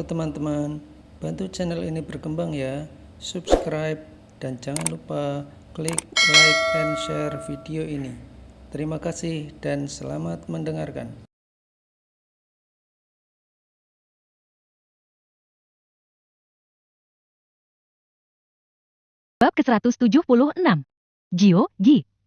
teman-teman, bantu channel ini berkembang ya, subscribe dan jangan lupa klik like and share video ini. Terima kasih dan selamat mendengarkan. Bab ke-176. Gio,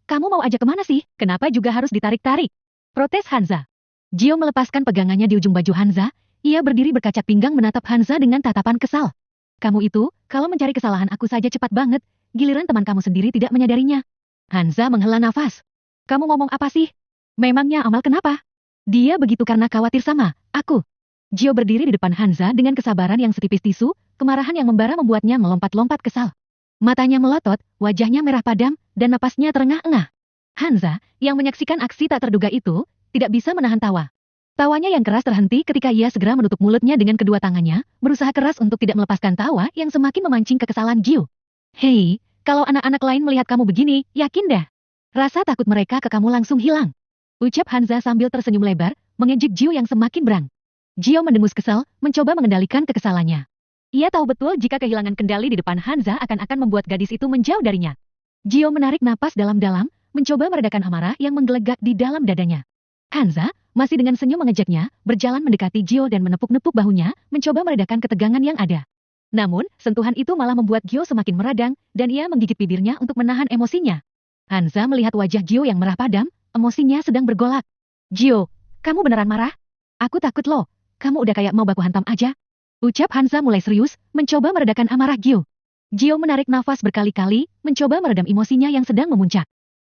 kamu mau ajak kemana sih? Kenapa juga harus ditarik-tarik? Protes Hanza. Gio melepaskan pegangannya di ujung baju Hanza. Ia berdiri berkacak pinggang menatap Hanza dengan tatapan kesal. Kamu itu, kalau mencari kesalahan aku saja cepat banget, giliran teman kamu sendiri tidak menyadarinya. Hanza menghela nafas. Kamu ngomong apa sih? Memangnya Amal kenapa? Dia begitu karena khawatir sama aku. Gio berdiri di depan Hanza dengan kesabaran yang setipis tisu, kemarahan yang membara membuatnya melompat-lompat kesal. Matanya melotot, wajahnya merah padam, dan napasnya terengah-engah. Hanza, yang menyaksikan aksi tak terduga itu, tidak bisa menahan tawa. Tawanya yang keras terhenti ketika ia segera menutup mulutnya dengan kedua tangannya, berusaha keras untuk tidak melepaskan tawa yang semakin memancing kekesalan Gio. Hei, kalau anak-anak lain melihat kamu begini, yakin dah. Rasa takut mereka ke kamu langsung hilang. Ucap Hanza sambil tersenyum lebar, mengejek Gio yang semakin berang. Gio mendengus kesal, mencoba mengendalikan kekesalannya. Ia tahu betul jika kehilangan kendali di depan Hanza akan membuat gadis itu menjauh darinya. Gio menarik napas dalam-dalam, mencoba meredakan amarah yang menggelegak di dalam dadanya. Hanza, masih dengan senyum mengejaknya, berjalan mendekati Gio dan menepuk-nepuk bahunya, mencoba meredakan ketegangan yang ada. Namun, sentuhan itu malah membuat Gio semakin meradang, dan ia menggigit bibirnya untuk menahan emosinya. Hanza melihat wajah Gio yang merah padam, emosinya sedang bergolak. Gio, kamu beneran marah? Aku takut loh, kamu udah kayak mau baku hantam aja. Ucap Hanza mulai serius, mencoba meredakan amarah Gio. Gio menarik nafas berkali-kali, mencoba meredam emosinya yang sedang memuncak.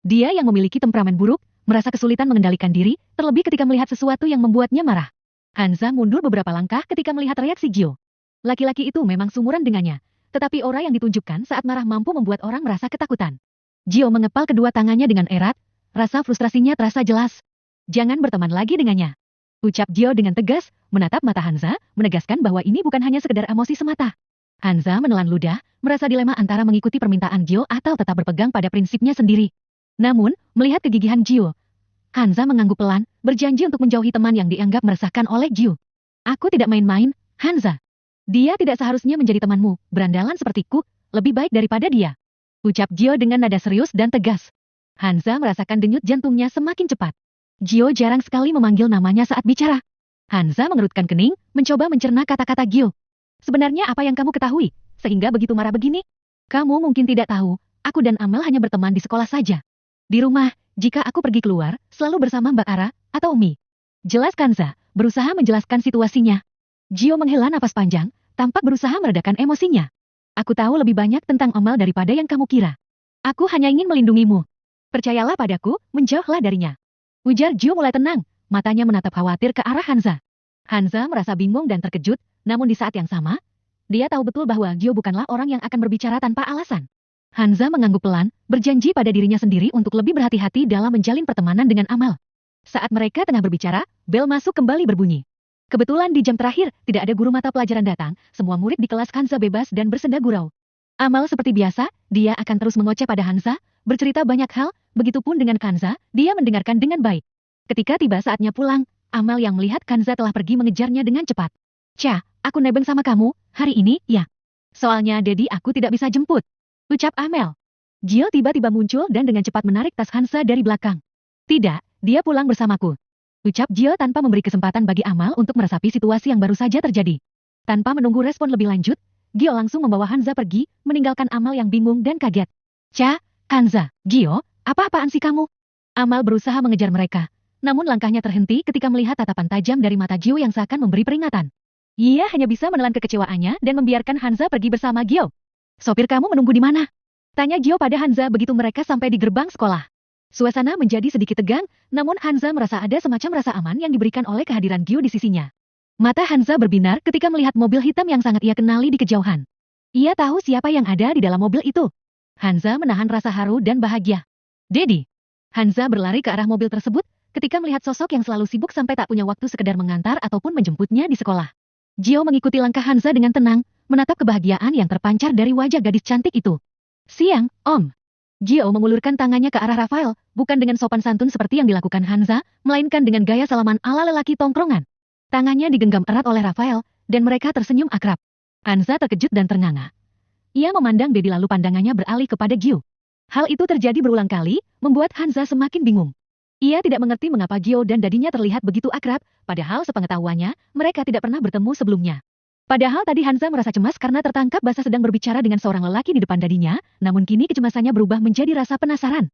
Dia yang memiliki temperamen buruk, merasa kesulitan mengendalikan diri, terlebih ketika melihat sesuatu yang membuatnya marah. Hanza mundur beberapa langkah ketika melihat reaksi Gio. Laki-laki itu memang sumuran dengannya, tetapi aura yang ditunjukkan saat marah mampu membuat orang merasa ketakutan. Gio mengepal kedua tangannya dengan erat, rasa frustrasinya terasa jelas. Jangan berteman lagi dengannya. Ucap Gio dengan tegas, menatap mata Hanza, menegaskan bahwa ini bukan hanya sekedar emosi semata. Hanza menelan ludah, merasa dilema antara mengikuti permintaan Gio atau tetap berpegang pada prinsipnya sendiri. Namun, melihat kegigihan Gio, Hanza mengangguk pelan, berjanji untuk menjauhi teman yang dianggap meresahkan oleh Gio. Aku tidak main-main, Hanza. Dia tidak seharusnya menjadi temanmu, berandalan sepertiku, lebih baik daripada dia. Ucap Gio dengan nada serius dan tegas. Hanza merasakan denyut jantungnya semakin cepat. Gio jarang sekali memanggil namanya saat bicara. Hanza mengerutkan kening, mencoba mencerna kata-kata Gio. Sebenarnya apa yang kamu ketahui, sehingga begitu marah begini? Kamu mungkin tidak tahu, aku dan Amel hanya berteman di sekolah saja. Di rumah, jika aku pergi keluar, selalu bersama Mbak Ara, atau Umi. Jelas Hanza, berusaha menjelaskan situasinya. Gio menghela napas panjang, tampak berusaha meredakan emosinya. Aku tahu lebih banyak tentang Amel daripada yang kamu kira. Aku hanya ingin melindungimu. Percayalah padaku, menjauhlah darinya. Ujar Gio mulai tenang, matanya menatap khawatir ke arah Hanza. Hanza merasa bingung dan terkejut, namun di saat yang sama, dia tahu betul bahwa Gio bukanlah orang yang akan berbicara tanpa alasan. Hanza mengangguk pelan, berjanji pada dirinya sendiri untuk lebih berhati-hati dalam menjalin pertemanan dengan Amal. Saat mereka tengah berbicara, bel masuk kembali berbunyi. Kebetulan di jam terakhir, tidak ada guru mata pelajaran datang, semua murid di kelas Hanza bebas dan bersenda gurau. Amal seperti biasa, dia akan terus mengoceh pada Hanza, bercerita banyak hal, begitupun dengan Hanza, dia mendengarkan dengan baik. Ketika tiba saatnya pulang, Amal yang melihat Hanza telah pergi mengejarnya dengan cepat. Cah, aku nebeng sama kamu, hari ini, ya. Soalnya Dedi aku tidak bisa jemput. Ucap Amel. Gio tiba-tiba muncul dan dengan cepat menarik tas Hanza dari belakang. Tidak, dia pulang bersamaku. Ucap Gio tanpa memberi kesempatan bagi Amal untuk meresapi situasi yang baru saja terjadi. Tanpa menunggu respon lebih lanjut, Gio langsung membawa Hanza pergi, meninggalkan Amal yang bingung dan kaget. Cah, Hanza, Gio, apa-apaan sih kamu? Amal berusaha mengejar mereka. Namun langkahnya terhenti ketika melihat tatapan tajam dari mata Gio yang seakan memberi peringatan. Ia hanya bisa menelan kekecewaannya dan membiarkan Hanza pergi bersama Gio. Sopir kamu menunggu di mana? Tanya Gio pada Hanza begitu mereka sampai di gerbang sekolah. Suasana menjadi sedikit tegang, namun Hanza merasa ada semacam rasa aman yang diberikan oleh kehadiran Gio di sisinya. Mata Hanza berbinar ketika melihat mobil hitam yang sangat ia kenali di kejauhan. Ia tahu siapa yang ada di dalam mobil itu. Hanza menahan rasa haru dan bahagia. Dedi. Hanza berlari ke arah mobil tersebut, ketika melihat sosok yang selalu sibuk sampai tak punya waktu sekedar mengantar ataupun menjemputnya di sekolah. Gio mengikuti langkah Hanza dengan tenang, menatap kebahagiaan yang terpancar dari wajah gadis cantik itu. Siang, Om. Gio mengulurkan tangannya ke arah Rafael, bukan dengan sopan santun seperti yang dilakukan Hanza, melainkan dengan gaya salaman ala lelaki tongkrongan. Tangannya digenggam erat oleh Rafael, dan mereka tersenyum akrab. Hansa terkejut dan ternganga. Ia memandang Dedi lalu pandangannya beralih kepada Gio. Hal itu terjadi berulang kali, membuat Hansa semakin bingung. Ia tidak mengerti mengapa Gio dan dadinya terlihat begitu akrab, padahal sepengetahuannya, mereka tidak pernah bertemu sebelumnya. Padahal tadi Hansa merasa cemas karena tertangkap basah sedang berbicara dengan seorang lelaki di depan dadinya, namun kini kecemasannya berubah menjadi rasa penasaran.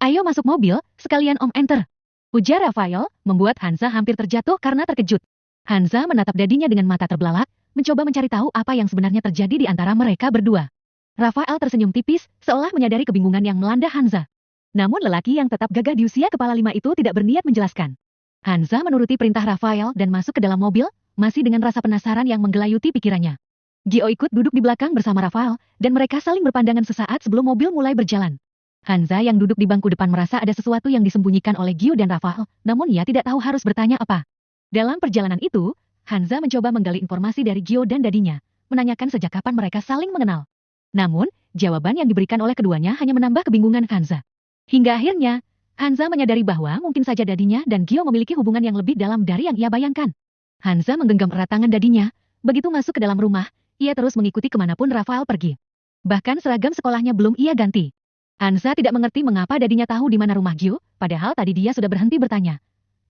Ayo masuk mobil, sekalian Om enter. Ujar Rafael, membuat Hansa hampir terjatuh karena terkejut. Hansa menatap dadinya dengan mata terbelalak, mencoba mencari tahu apa yang sebenarnya terjadi di antara mereka berdua. Rafael tersenyum tipis, seolah menyadari kebingungan yang melanda Hansa. Namun lelaki yang tetap gagah di usia kepala 5 itu tidak berniat menjelaskan. Hansa menuruti perintah Rafael dan masuk ke dalam mobil, masih dengan rasa penasaran yang menggelayuti pikirannya. Gio ikut duduk di belakang bersama Rafael, dan mereka saling berpandangan sesaat sebelum mobil mulai berjalan. Hansa yang duduk di bangku depan merasa ada sesuatu yang disembunyikan oleh Gio dan Rafael, namun ia tidak tahu harus bertanya apa. Dalam perjalanan itu, Hansa mencoba menggali informasi dari Gio dan dadinya, menanyakan sejak kapan mereka saling mengenal. Namun, jawaban yang diberikan oleh keduanya hanya menambah kebingungan Hansa. Hingga akhirnya, Hansa menyadari bahwa mungkin saja dadinya dan Gio memiliki hubungan yang lebih dalam dari yang ia bayangkan. Hansa menggenggam erat tangan dadinya, begitu masuk ke dalam rumah, ia terus mengikuti kemanapun Rafael pergi. Bahkan seragam sekolahnya belum ia ganti. Hansa tidak mengerti mengapa dadinya tahu di mana rumah Gio, padahal tadi dia sudah berhenti bertanya.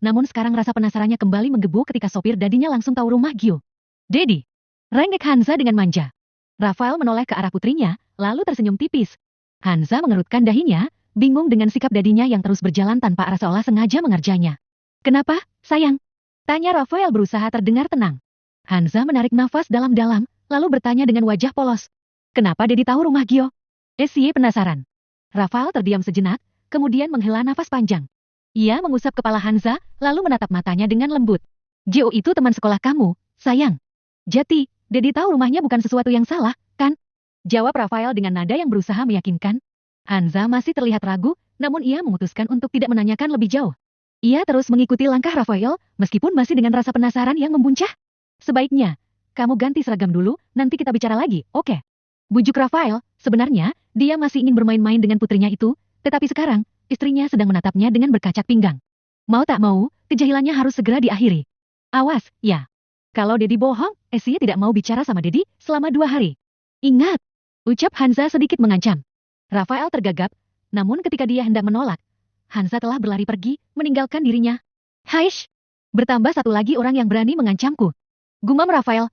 Namun sekarang rasa penasarannya kembali menggebu ketika sopir dadinya langsung tahu rumah Gio. "Dedi!" Rengek Hansa dengan manja. Rafael menoleh ke arah putrinya, lalu tersenyum tipis. Hansa mengerutkan dahinya, bingung dengan sikap dadinya yang terus berjalan tanpa arah seolah sengaja mengerjanya. "Kenapa, sayang?" Tanya Rafael berusaha terdengar tenang. Hansa menarik nafas dalam-dalam, lalu bertanya dengan wajah polos. "Kenapa Dedi tahu rumah Gio?" Essie penasaran. Rafael terdiam sejenak, kemudian menghela nafas panjang. Ia mengusap kepala Hansa, lalu menatap matanya dengan lembut. "Gio itu teman sekolah kamu, sayang. Jadi, Dedi tahu rumahnya bukan sesuatu yang salah, kan?" Jawab Rafael dengan nada yang berusaha meyakinkan. Hansa masih terlihat ragu, namun ia memutuskan untuk tidak menanyakan lebih jauh. Ia terus mengikuti langkah Rafael, meskipun masih dengan rasa penasaran yang membuncah. "Sebaiknya, kamu ganti seragam dulu, nanti kita bicara lagi, oke?" Bujuk Rafael, sebenarnya, dia masih ingin bermain-main dengan putrinya itu, tetapi sekarang, istrinya sedang menatapnya dengan berkacak pinggang. Mau tak mau, kejahilannya harus segera diakhiri. "Awas, ya. Kalau Dedi bohong, Essie tidak mau bicara sama Dedi selama 2 hari. Ingat!" Ucap Hansa sedikit mengancam. Rafael tergagap, namun ketika dia hendak menolak, Hansa telah berlari pergi, meninggalkan dirinya. "Haish! Bertambah satu lagi orang yang berani mengancamku." Gumam Rafael.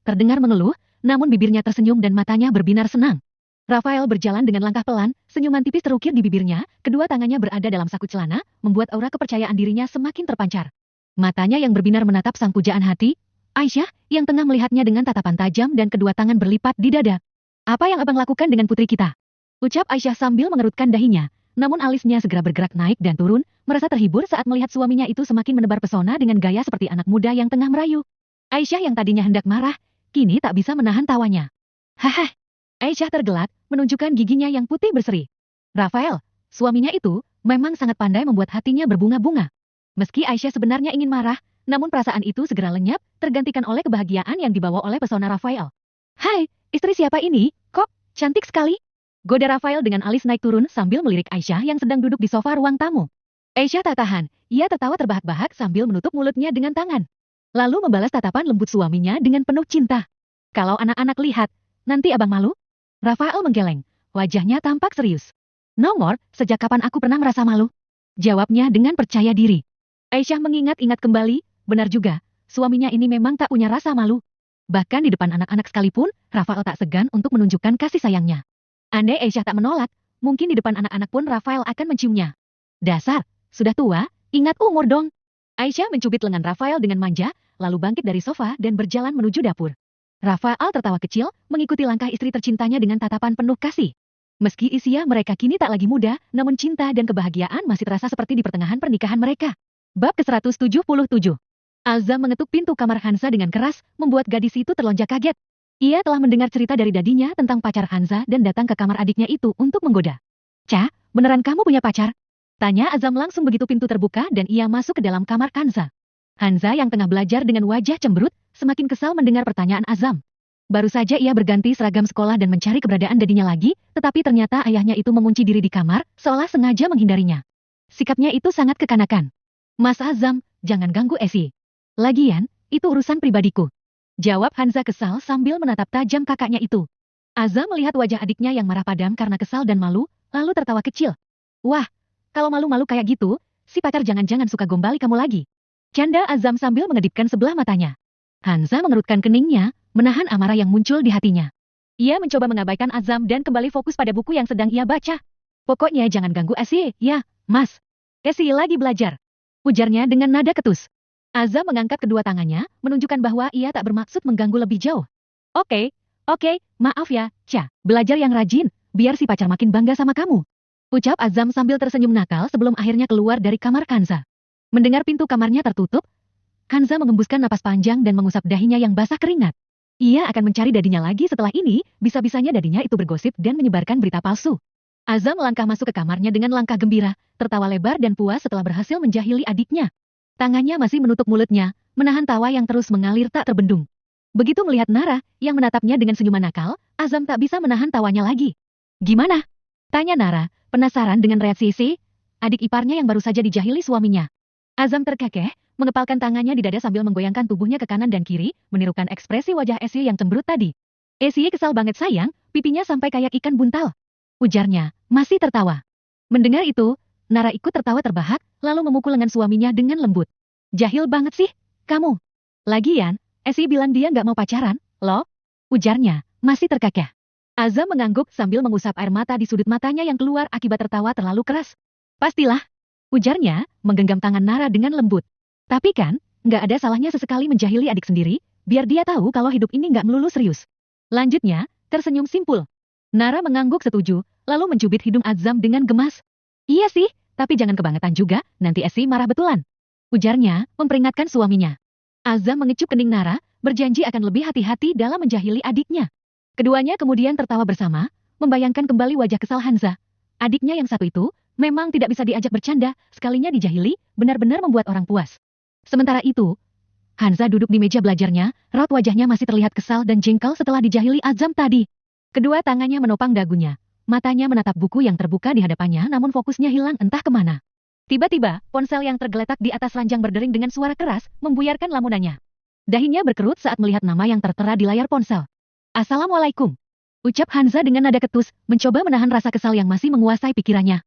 Terdengar mengeluh, namun bibirnya tersenyum dan matanya berbinar senang. Rafael berjalan dengan langkah pelan, senyuman tipis terukir di bibirnya, kedua tangannya berada dalam saku celana, membuat aura kepercayaan dirinya semakin terpancar. Matanya yang berbinar menatap sang pujaan hati, Aisyah, yang tengah melihatnya dengan tatapan tajam dan kedua tangan berlipat di dada. "Apa yang abang lakukan dengan putri kita?" Ucap Aisyah sambil mengerutkan dahinya, namun alisnya segera bergerak naik dan turun, merasa terhibur saat melihat suaminya itu semakin menebar pesona dengan gaya seperti anak muda yang tengah merayu. Aisyah yang tadinya hendak marah, kini tak bisa menahan tawanya. "Haha!" Aisyah tergelak, menunjukkan giginya yang putih berseri. Rafael, suaminya itu, memang sangat pandai membuat hatinya berbunga-bunga. Meski Aisyah sebenarnya ingin marah, namun perasaan itu segera lenyap, tergantikan oleh kebahagiaan yang dibawa oleh pesona Rafael. "Hai, istri siapa ini? Kok cantik sekali?" Goda Rafael dengan alis naik turun sambil melirik Aisyah yang sedang duduk di sofa ruang tamu. Aisyah tak tahan, ia tertawa terbahak-bahak sambil menutup mulutnya dengan tangan. Lalu membalas tatapan lembut suaminya dengan penuh cinta. "Kalau anak-anak lihat, nanti abang malu?" Rafael menggeleng, wajahnya tampak serius. "Nomor, sejak kapan aku pernah merasa malu?" Jawabnya dengan percaya diri. Aisyah mengingat-ingat kembali, benar juga, suaminya ini memang tak punya rasa malu. Bahkan di depan anak-anak sekalipun, Rafael tak segan untuk menunjukkan kasih sayangnya. Andai Aisyah tak menolak, mungkin di depan anak-anak pun Rafael akan menciumnya. "Dasar, sudah tua, ingat umur dong." Aisyah mencubit lengan Rafael dengan manja, lalu bangkit dari sofa dan berjalan menuju dapur. Rafael tertawa kecil, mengikuti langkah istri tercintanya dengan tatapan penuh kasih. Meski usia mereka kini tak lagi muda, namun cinta dan kebahagiaan masih terasa seperti di pertengahan pernikahan mereka. Bab ke-177. Azam mengetuk pintu kamar Hansa dengan keras, membuat gadis itu terlonjak kaget. Ia telah mendengar cerita dari dadinya tentang pacar Hansa dan datang ke kamar adiknya itu untuk menggoda. "Ca, beneran kamu punya pacar?" Tanya Azam langsung begitu pintu terbuka dan ia masuk ke dalam kamar Hansa. Hansa yang tengah belajar dengan wajah cemberut, semakin kesal mendengar pertanyaan Azam. Baru saja ia berganti seragam sekolah dan mencari keberadaan dadinya lagi, tetapi ternyata ayahnya itu mengunci diri di kamar, seolah sengaja menghindarinya. Sikapnya itu sangat kekanakan. "Mas Azam, jangan ganggu Essie. Lagian, itu urusan pribadiku." Jawab Hanza kesal sambil menatap tajam kakaknya itu. Azam melihat wajah adiknya yang marah padam karena kesal dan malu, lalu tertawa kecil. Wah, kalau malu-malu kayak gitu, si pacar jangan-jangan suka gombali kamu lagi. Canda Azam sambil mengedipkan sebelah matanya. Hanza mengerutkan keningnya, menahan amarah yang muncul di hatinya. Ia mencoba mengabaikan Azam dan kembali fokus pada buku yang sedang ia baca. Pokoknya jangan ganggu Esi, ya, Mas. Esi lagi belajar. Ujarnya dengan nada ketus. Azam mengangkat kedua tangannya, menunjukkan bahwa ia tak bermaksud mengganggu lebih jauh. Oke, maaf ya, Ca. Belajar yang rajin, biar si pacar makin bangga sama kamu. Ucap Azam sambil tersenyum nakal sebelum akhirnya keluar dari kamar Hanza. Mendengar pintu kamarnya tertutup, Hanza mengembuskan napas panjang dan mengusap dahinya yang basah keringat. Ia akan mencari dadinya lagi setelah ini, bisa-bisanya dadinya itu bergosip dan menyebarkan berita palsu. Azam melangkah masuk ke kamarnya dengan langkah gembira, tertawa lebar dan puas setelah berhasil menjahili adiknya. Tangannya masih menutup mulutnya, menahan tawa yang terus mengalir tak terbendung. Begitu melihat Nara, yang menatapnya dengan senyuman nakal, Azam tak bisa menahan tawanya lagi. Gimana? Tanya Nara, penasaran dengan reaksi si adik iparnya yang baru saja dijahili suaminya. Azam terkekeh, mengepalkan tangannya di dada sambil menggoyangkan tubuhnya ke kanan dan kiri, menirukan ekspresi wajah Esy yang cemberut tadi. Esy kesal banget sayang, pipinya sampai kayak ikan buntal. Ujarnya, masih tertawa. Mendengar itu, Nara ikut tertawa terbahak, lalu memukul lengan suaminya dengan lembut. Jahil banget sih, kamu. Lagian, Esy bilang dia nggak mau pacaran, loh. Ujarnya, masih terkekeh. Azam mengangguk sambil mengusap air mata di sudut matanya yang keluar akibat tertawa terlalu keras. Pastilah. Ujarnya, menggenggam tangan Nara dengan lembut. Tapi kan, nggak ada salahnya sesekali menjahili adik sendiri, biar dia tahu kalau hidup ini nggak melulu serius. Lanjutnya, tersenyum simpul. Nara mengangguk setuju, lalu mencubit hidung Azam dengan gemas. Iya sih, tapi jangan kebangetan juga, nanti Esy marah betulan. Ujarnya, memperingatkan suaminya. Azam mengecup kening Nara, berjanji akan lebih hati-hati dalam menjahili adiknya. Keduanya kemudian tertawa bersama, membayangkan kembali wajah kesal Hanza. Adiknya yang satu itu, memang tidak bisa diajak bercanda, sekalinya dijahili, benar-benar membuat orang puas. Sementara itu, Hanza duduk di meja belajarnya, raut wajahnya masih terlihat kesal dan jengkel setelah dijahili Azam tadi. Kedua tangannya menopang dagunya, matanya menatap buku yang terbuka di hadapannya namun fokusnya hilang entah kemana. Tiba-tiba, ponsel yang tergeletak di atas ranjang berdering dengan suara keras, membuyarkan lamunannya. Dahinya berkerut saat melihat nama yang tertera di layar ponsel. Assalamualaikum. Ucap Hanza dengan nada ketus, mencoba menahan rasa kesal yang masih menguasai pikirannya.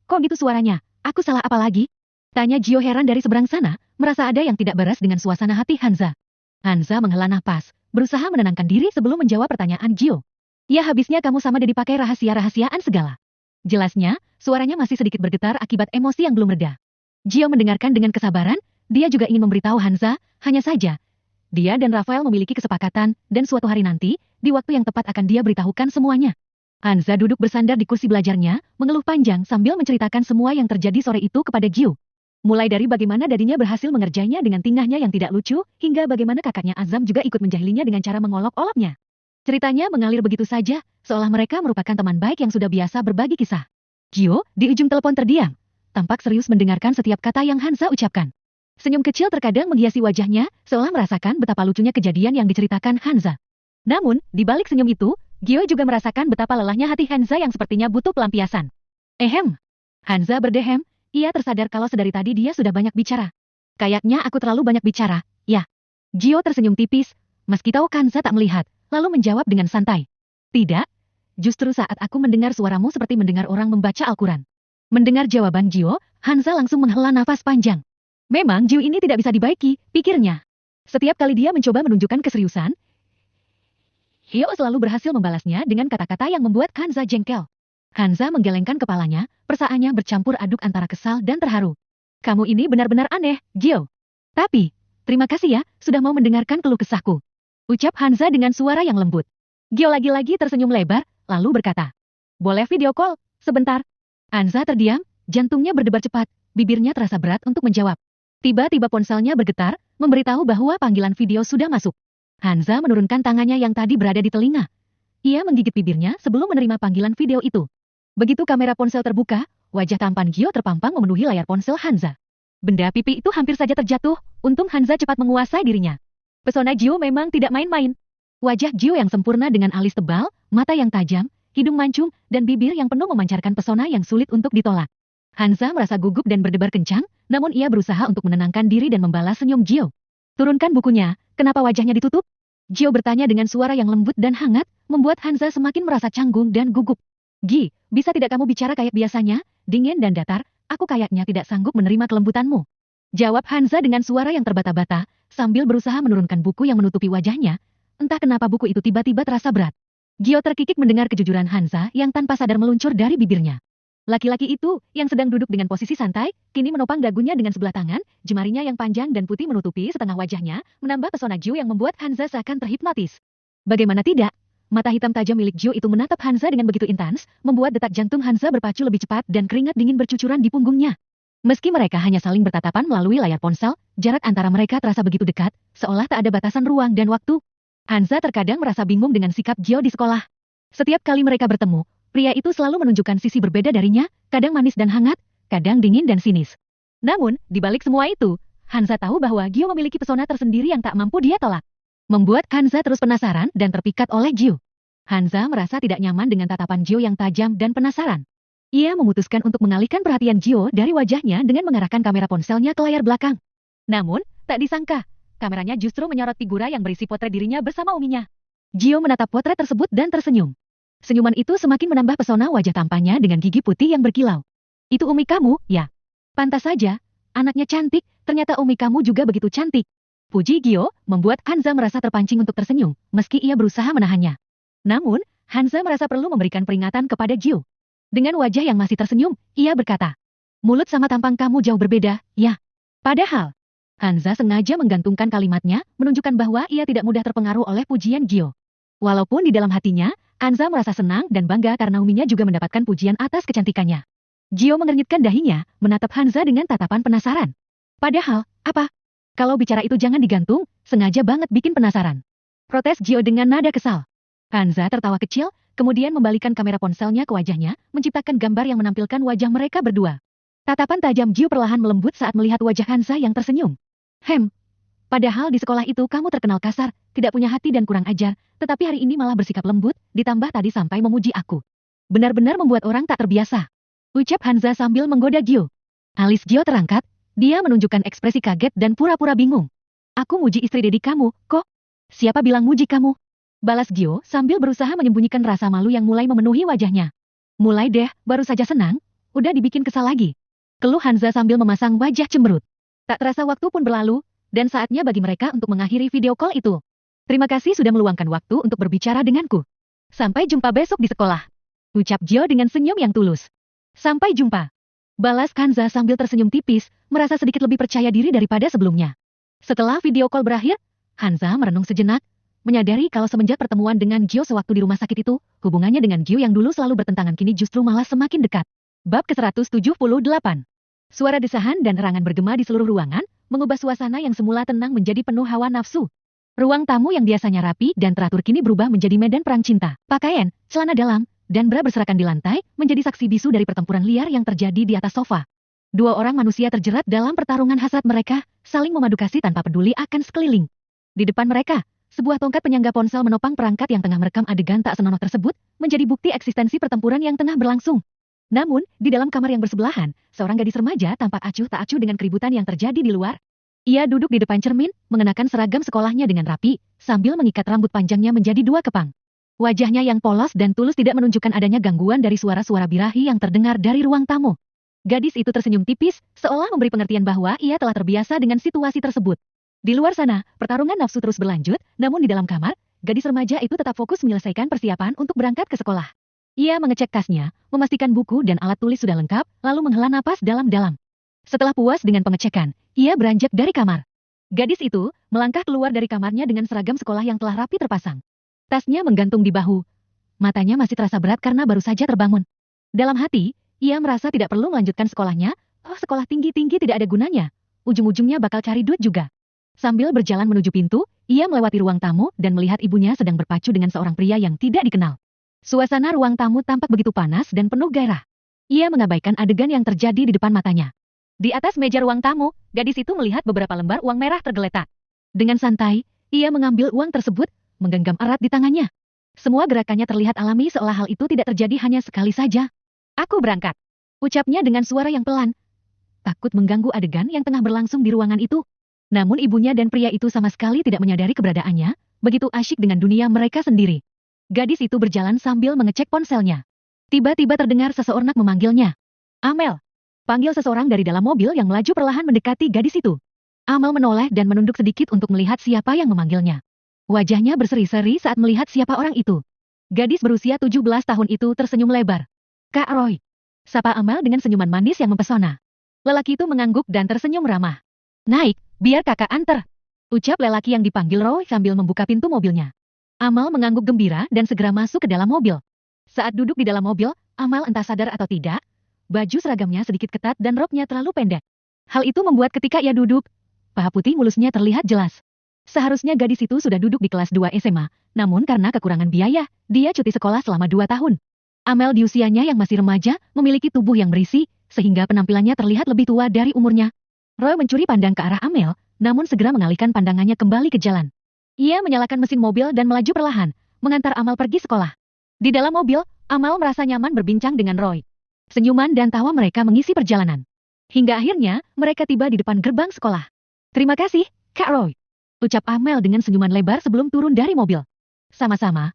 Kok gitu suaranya? Aku salah apa lagi? Tanya Gio heran dari seberang sana, merasa ada yang tidak beres dengan suasana hati Hanza. Hanza menghela napas, berusaha menenangkan diri sebelum menjawab pertanyaan Gio. Ya habisnya kamu sama Dedi pakai rahasia-rahasiaan segala. Jelasnya, suaranya masih sedikit bergetar akibat emosi yang belum reda. Gio mendengarkan dengan kesabaran, dia juga ingin memberitahu Hanza, hanya saja. Dia dan Rafael memiliki kesepakatan, dan suatu hari nanti, di waktu yang tepat akan dia beritahukan semuanya. Hanza duduk bersandar di kursi belajarnya, mengeluh panjang sambil menceritakan semua yang terjadi sore itu kepada Gio. Mulai dari bagaimana dadinya berhasil mengerjainya dengan tingkahnya yang tidak lucu, hingga bagaimana kakaknya Azam juga ikut menjahilinya dengan cara mengolok-oloknya. Ceritanya mengalir begitu saja, seolah mereka merupakan teman baik yang sudah biasa berbagi kisah. Gio, di ujung telepon terdiam, tampak serius mendengarkan setiap kata yang Hanza ucapkan. Senyum kecil terkadang menghiasi wajahnya, seolah merasakan betapa lucunya kejadian yang diceritakan Hanza. Namun, di balik senyum itu, Gio juga merasakan betapa lelahnya hati Hanza yang sepertinya butuh pelampiasan. Hanza berdehem. Ia tersadar kalau sedari tadi dia sudah banyak bicara. Kayaknya aku terlalu banyak bicara, ya. Gio tersenyum tipis, meski tahu Hanza tak melihat, lalu menjawab dengan santai. Tidak, justru saat aku mendengar suaramu seperti mendengar orang membaca Al-Quran. Mendengar jawaban Gio, Hanza langsung menghela nafas panjang. Memang Gio ini tidak bisa dibaiki, pikirnya. Setiap kali dia mencoba menunjukkan keseriusan, Gio selalu berhasil membalasnya dengan kata-kata yang membuat Hanza jengkel. Hanza menggelengkan kepalanya, perasaannya bercampur aduk antara kesal dan terharu. Kamu ini benar-benar aneh, Gio. Tapi, terima kasih ya, sudah mau mendengarkan keluh kesahku. Ucap Hanza dengan suara yang lembut. Gio lagi-lagi tersenyum lebar, lalu berkata. Boleh video call, sebentar. Hanza terdiam, jantungnya berdebar cepat, bibirnya terasa berat untuk menjawab. Tiba-tiba ponselnya bergetar, memberitahu bahwa panggilan video sudah masuk. Hanza menurunkan tangannya yang tadi berada di telinga. Ia menggigit bibirnya sebelum menerima panggilan video itu. Begitu kamera ponsel terbuka, wajah tampan Gio terpampang memenuhi layar ponsel Hanza. Benda pipi itu hampir saja terjatuh, untung Hanza cepat menguasai dirinya. Pesona Gio memang tidak main-main. Wajah Gio yang sempurna dengan alis tebal, mata yang tajam, hidung mancung, dan bibir yang penuh memancarkan pesona yang sulit untuk ditolak. Hanza merasa gugup dan berdebar kencang, namun ia berusaha untuk menenangkan diri dan membalas senyum Gio. Turunkan bukunya, kenapa wajahnya ditutup? Gio bertanya dengan suara yang lembut dan hangat, membuat Hanza semakin merasa canggung dan gugup. Gi, bisa tidak kamu bicara kayak biasanya, dingin dan datar, aku kayaknya tidak sanggup menerima kelembutanmu. Jawab Hanza dengan suara yang terbata-bata, sambil berusaha menurunkan buku yang menutupi wajahnya. Entah kenapa buku itu tiba-tiba terasa berat. Gio terkikik mendengar kejujuran Hanza yang tanpa sadar meluncur dari bibirnya. Laki-laki itu, yang sedang duduk dengan posisi santai, kini menopang dagunya dengan sebelah tangan, jemarinya yang panjang dan putih menutupi setengah wajahnya, menambah pesona Gio yang membuat Hanza seakan terhipnotis. Bagaimana tidak? Mata hitam tajam milik Gio itu menatap Hanza dengan begitu intens, membuat detak jantung Hanza berpacu lebih cepat dan keringat dingin bercucuran di punggungnya. Meski mereka hanya saling bertatapan melalui layar ponsel, jarak antara mereka terasa begitu dekat, seolah tak ada batasan ruang dan waktu. Hanza terkadang merasa bingung dengan sikap Gio di sekolah. Setiap kali mereka bertemu, pria itu selalu menunjukkan sisi berbeda darinya, kadang manis dan hangat, kadang dingin dan sinis. Namun, di balik semua itu, Hanza tahu bahwa Gio memiliki pesona tersendiri yang tak mampu dia tolak. Membuat Hanza terus penasaran dan terpikat oleh Gio. Hanza merasa tidak nyaman dengan tatapan Gio yang tajam dan penasaran. Ia memutuskan untuk mengalihkan perhatian Gio dari wajahnya dengan mengarahkan kamera ponselnya ke layar belakang. Namun, tak disangka, kameranya justru menyorot figura yang berisi potret dirinya bersama uminya. Gio menatap potret tersebut dan tersenyum. Senyuman itu semakin menambah pesona wajah tampannya dengan gigi putih yang berkilau. Itu umi kamu, ya? Pantas saja, anaknya cantik, ternyata umi kamu juga begitu cantik. Puji Gio, membuat Hanza merasa terpancing untuk tersenyum, meski ia berusaha menahannya. Namun, Hanza merasa perlu memberikan peringatan kepada Gio. Dengan wajah yang masih tersenyum, ia berkata, mulut sama tampang kamu jauh berbeda, ya. Padahal, Hanza sengaja menggantungkan kalimatnya, menunjukkan bahwa ia tidak mudah terpengaruh oleh pujian Gio. Walaupun di dalam hatinya, Hanza merasa senang dan bangga karena uminya juga mendapatkan pujian atas kecantikannya. Gio mengernyitkan dahinya, menatap Hanza dengan tatapan penasaran. Padahal, apa? Kalau bicara itu jangan digantung, sengaja banget bikin penasaran. Protes Gio dengan nada kesal. Hanza tertawa kecil, kemudian membalikkan kamera ponselnya ke wajahnya, menciptakan gambar yang menampilkan wajah mereka berdua. Tatapan tajam Gio perlahan melembut saat melihat wajah Hanza yang tersenyum. Padahal di sekolah itu kamu terkenal kasar, tidak punya hati dan kurang ajar, tetapi hari ini malah bersikap lembut, ditambah tadi sampai memuji aku. Benar-benar membuat orang tak terbiasa. Ucap Hanza sambil menggoda Gio. Alis Gio terangkat, dia menunjukkan ekspresi kaget dan pura-pura bingung. Aku muji istri Dedi kamu, kok? Siapa bilang muji kamu? Balas Gio sambil berusaha menyembunyikan rasa malu yang mulai memenuhi wajahnya. Mulai deh, baru saja senang, udah dibikin kesal lagi. Keluh Hanza sambil memasang wajah cemberut. Tak terasa waktu pun berlalu, dan saatnya bagi mereka untuk mengakhiri video call itu. Terima kasih sudah meluangkan waktu untuk berbicara denganku. Sampai jumpa besok di sekolah. Ucap Gio dengan senyum yang tulus. Sampai jumpa. Balas Hanza sambil tersenyum tipis, merasa sedikit lebih percaya diri daripada sebelumnya. Setelah video call berakhir, Hanza merenung sejenak, menyadari kalau semenjak pertemuan dengan Gio sewaktu di rumah sakit itu, hubungannya dengan Gio yang dulu selalu bertentangan kini justru malah semakin dekat. Bab ke-178. Suara desahan dan erangan bergema di seluruh ruangan, mengubah suasana yang semula tenang menjadi penuh hawa nafsu. Ruang tamu yang biasanya rapi dan teratur kini berubah menjadi medan perang cinta. Pakaian, celana dalam, dan bra berserakan di lantai, menjadi saksi bisu dari pertempuran liar yang terjadi di atas sofa. Dua orang manusia terjerat dalam pertarungan hasrat mereka, saling memadu kasih tanpa peduli akan sekeliling. Di depan mereka, sebuah tongkat penyangga ponsel menopang perangkat yang tengah merekam adegan tak senonoh tersebut, menjadi bukti eksistensi pertempuran yang tengah berlangsung. Namun, di dalam kamar yang bersebelahan, seorang gadis remaja tampak acuh tak acuh dengan keributan yang terjadi di luar. Ia duduk di depan cermin, mengenakan seragam sekolahnya dengan rapi, sambil mengikat rambut panjangnya menjadi dua kepang. Wajahnya yang polos dan tulus tidak menunjukkan adanya gangguan dari suara-suara birahi yang terdengar dari ruang tamu. Gadis itu tersenyum tipis, seolah memberi pengertian bahwa ia telah terbiasa dengan situasi tersebut. Di luar sana, pertarungan nafsu terus berlanjut, namun di dalam kamar, gadis remaja itu tetap fokus menyelesaikan persiapan untuk berangkat ke sekolah. Ia mengecek tasnya, memastikan buku dan alat tulis sudah lengkap, lalu menghela napas dalam-dalam. Setelah puas dengan pengecekan, ia beranjak dari kamar. Gadis itu melangkah keluar dari kamarnya dengan seragam sekolah yang telah rapi terpasang. Tasnya menggantung di bahu. Matanya masih terasa berat karena baru saja terbangun. Dalam hati, ia merasa tidak perlu melanjutkan sekolahnya. Oh, sekolah tinggi-tinggi tidak ada gunanya. Ujung-ujungnya bakal cari duit juga. Sambil berjalan menuju pintu, ia melewati ruang tamu dan melihat ibunya sedang berpacu dengan seorang pria yang tidak dikenal. Suasana ruang tamu tampak begitu panas dan penuh gairah. Ia mengabaikan adegan yang terjadi di depan matanya. Di atas meja ruang tamu, gadis itu melihat beberapa lembar uang merah tergeletak. Dengan santai, ia mengambil uang tersebut, menggenggam erat di tangannya. Semua gerakannya terlihat alami seolah hal itu tidak terjadi hanya sekali saja. Aku berangkat. Ucapnya dengan suara yang pelan. Takut mengganggu adegan yang tengah berlangsung di ruangan itu. Namun ibunya dan pria itu sama sekali tidak menyadari keberadaannya, begitu asyik dengan dunia mereka sendiri. Gadis itu berjalan sambil mengecek ponselnya. Tiba-tiba terdengar seseorang memanggilnya. Amel! Panggil seseorang dari dalam mobil yang melaju perlahan mendekati gadis itu. Amel menoleh dan menunduk sedikit untuk melihat siapa yang memanggilnya. Wajahnya berseri-seri saat melihat siapa orang itu. Gadis berusia 17 tahun itu tersenyum lebar. Kak Roy. Sapa Amel dengan senyuman manis yang mempesona. Lelaki itu mengangguk dan tersenyum ramah. Naik, biar kakak anter. Ucap lelaki yang dipanggil Roy sambil membuka pintu mobilnya. Amel mengangguk gembira dan segera masuk ke dalam mobil. Saat duduk di dalam mobil, Amel entah sadar atau tidak, baju seragamnya sedikit ketat dan roknya terlalu pendek. Hal itu membuat ketika ia duduk, paha putih mulusnya terlihat jelas. Seharusnya gadis itu sudah duduk di kelas 2 SMA, namun karena kekurangan biaya, dia cuti sekolah selama 2 tahun. Amel di usianya yang masih remaja, memiliki tubuh yang berisi, sehingga penampilannya terlihat lebih tua dari umurnya. Roy mencuri pandang ke arah Amel, namun segera mengalihkan pandangannya kembali ke jalan. Ia menyalakan mesin mobil dan melaju perlahan, mengantar Amel pergi sekolah. Di dalam mobil, Amel merasa nyaman berbincang dengan Roy. Senyuman dan tawa mereka mengisi perjalanan. Hingga akhirnya, mereka tiba di depan gerbang sekolah. Terima kasih, Kak Roy. Ucap Amel dengan senyuman lebar sebelum turun dari mobil. Sama-sama.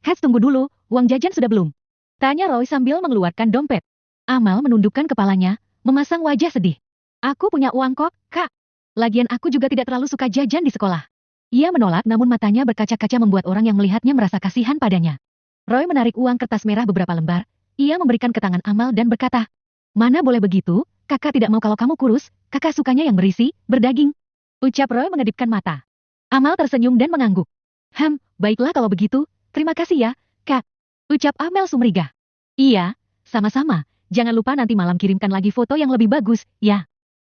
Hats, tunggu dulu, uang jajan sudah belum? Tanya Roy sambil mengeluarkan dompet. Amel menundukkan kepalanya, memasang wajah sedih. Aku punya uang kok, Kak. Lagian aku juga tidak terlalu suka jajan di sekolah. Ia menolak namun matanya berkaca-kaca membuat orang yang melihatnya merasa kasihan padanya. Roy menarik uang kertas merah beberapa lembar. Ia memberikan ke tangan Amel dan berkata, mana boleh begitu, kakak tidak mau kalau kamu kurus, kakak sukanya yang berisi, berdaging. Ucap Roy mengedipkan mata. Amel tersenyum dan mengangguk. Baiklah kalau begitu, terima kasih ya, Kak. Ucap Amel sumringah. Iya, sama-sama, jangan lupa nanti malam kirimkan lagi foto yang lebih bagus, ya.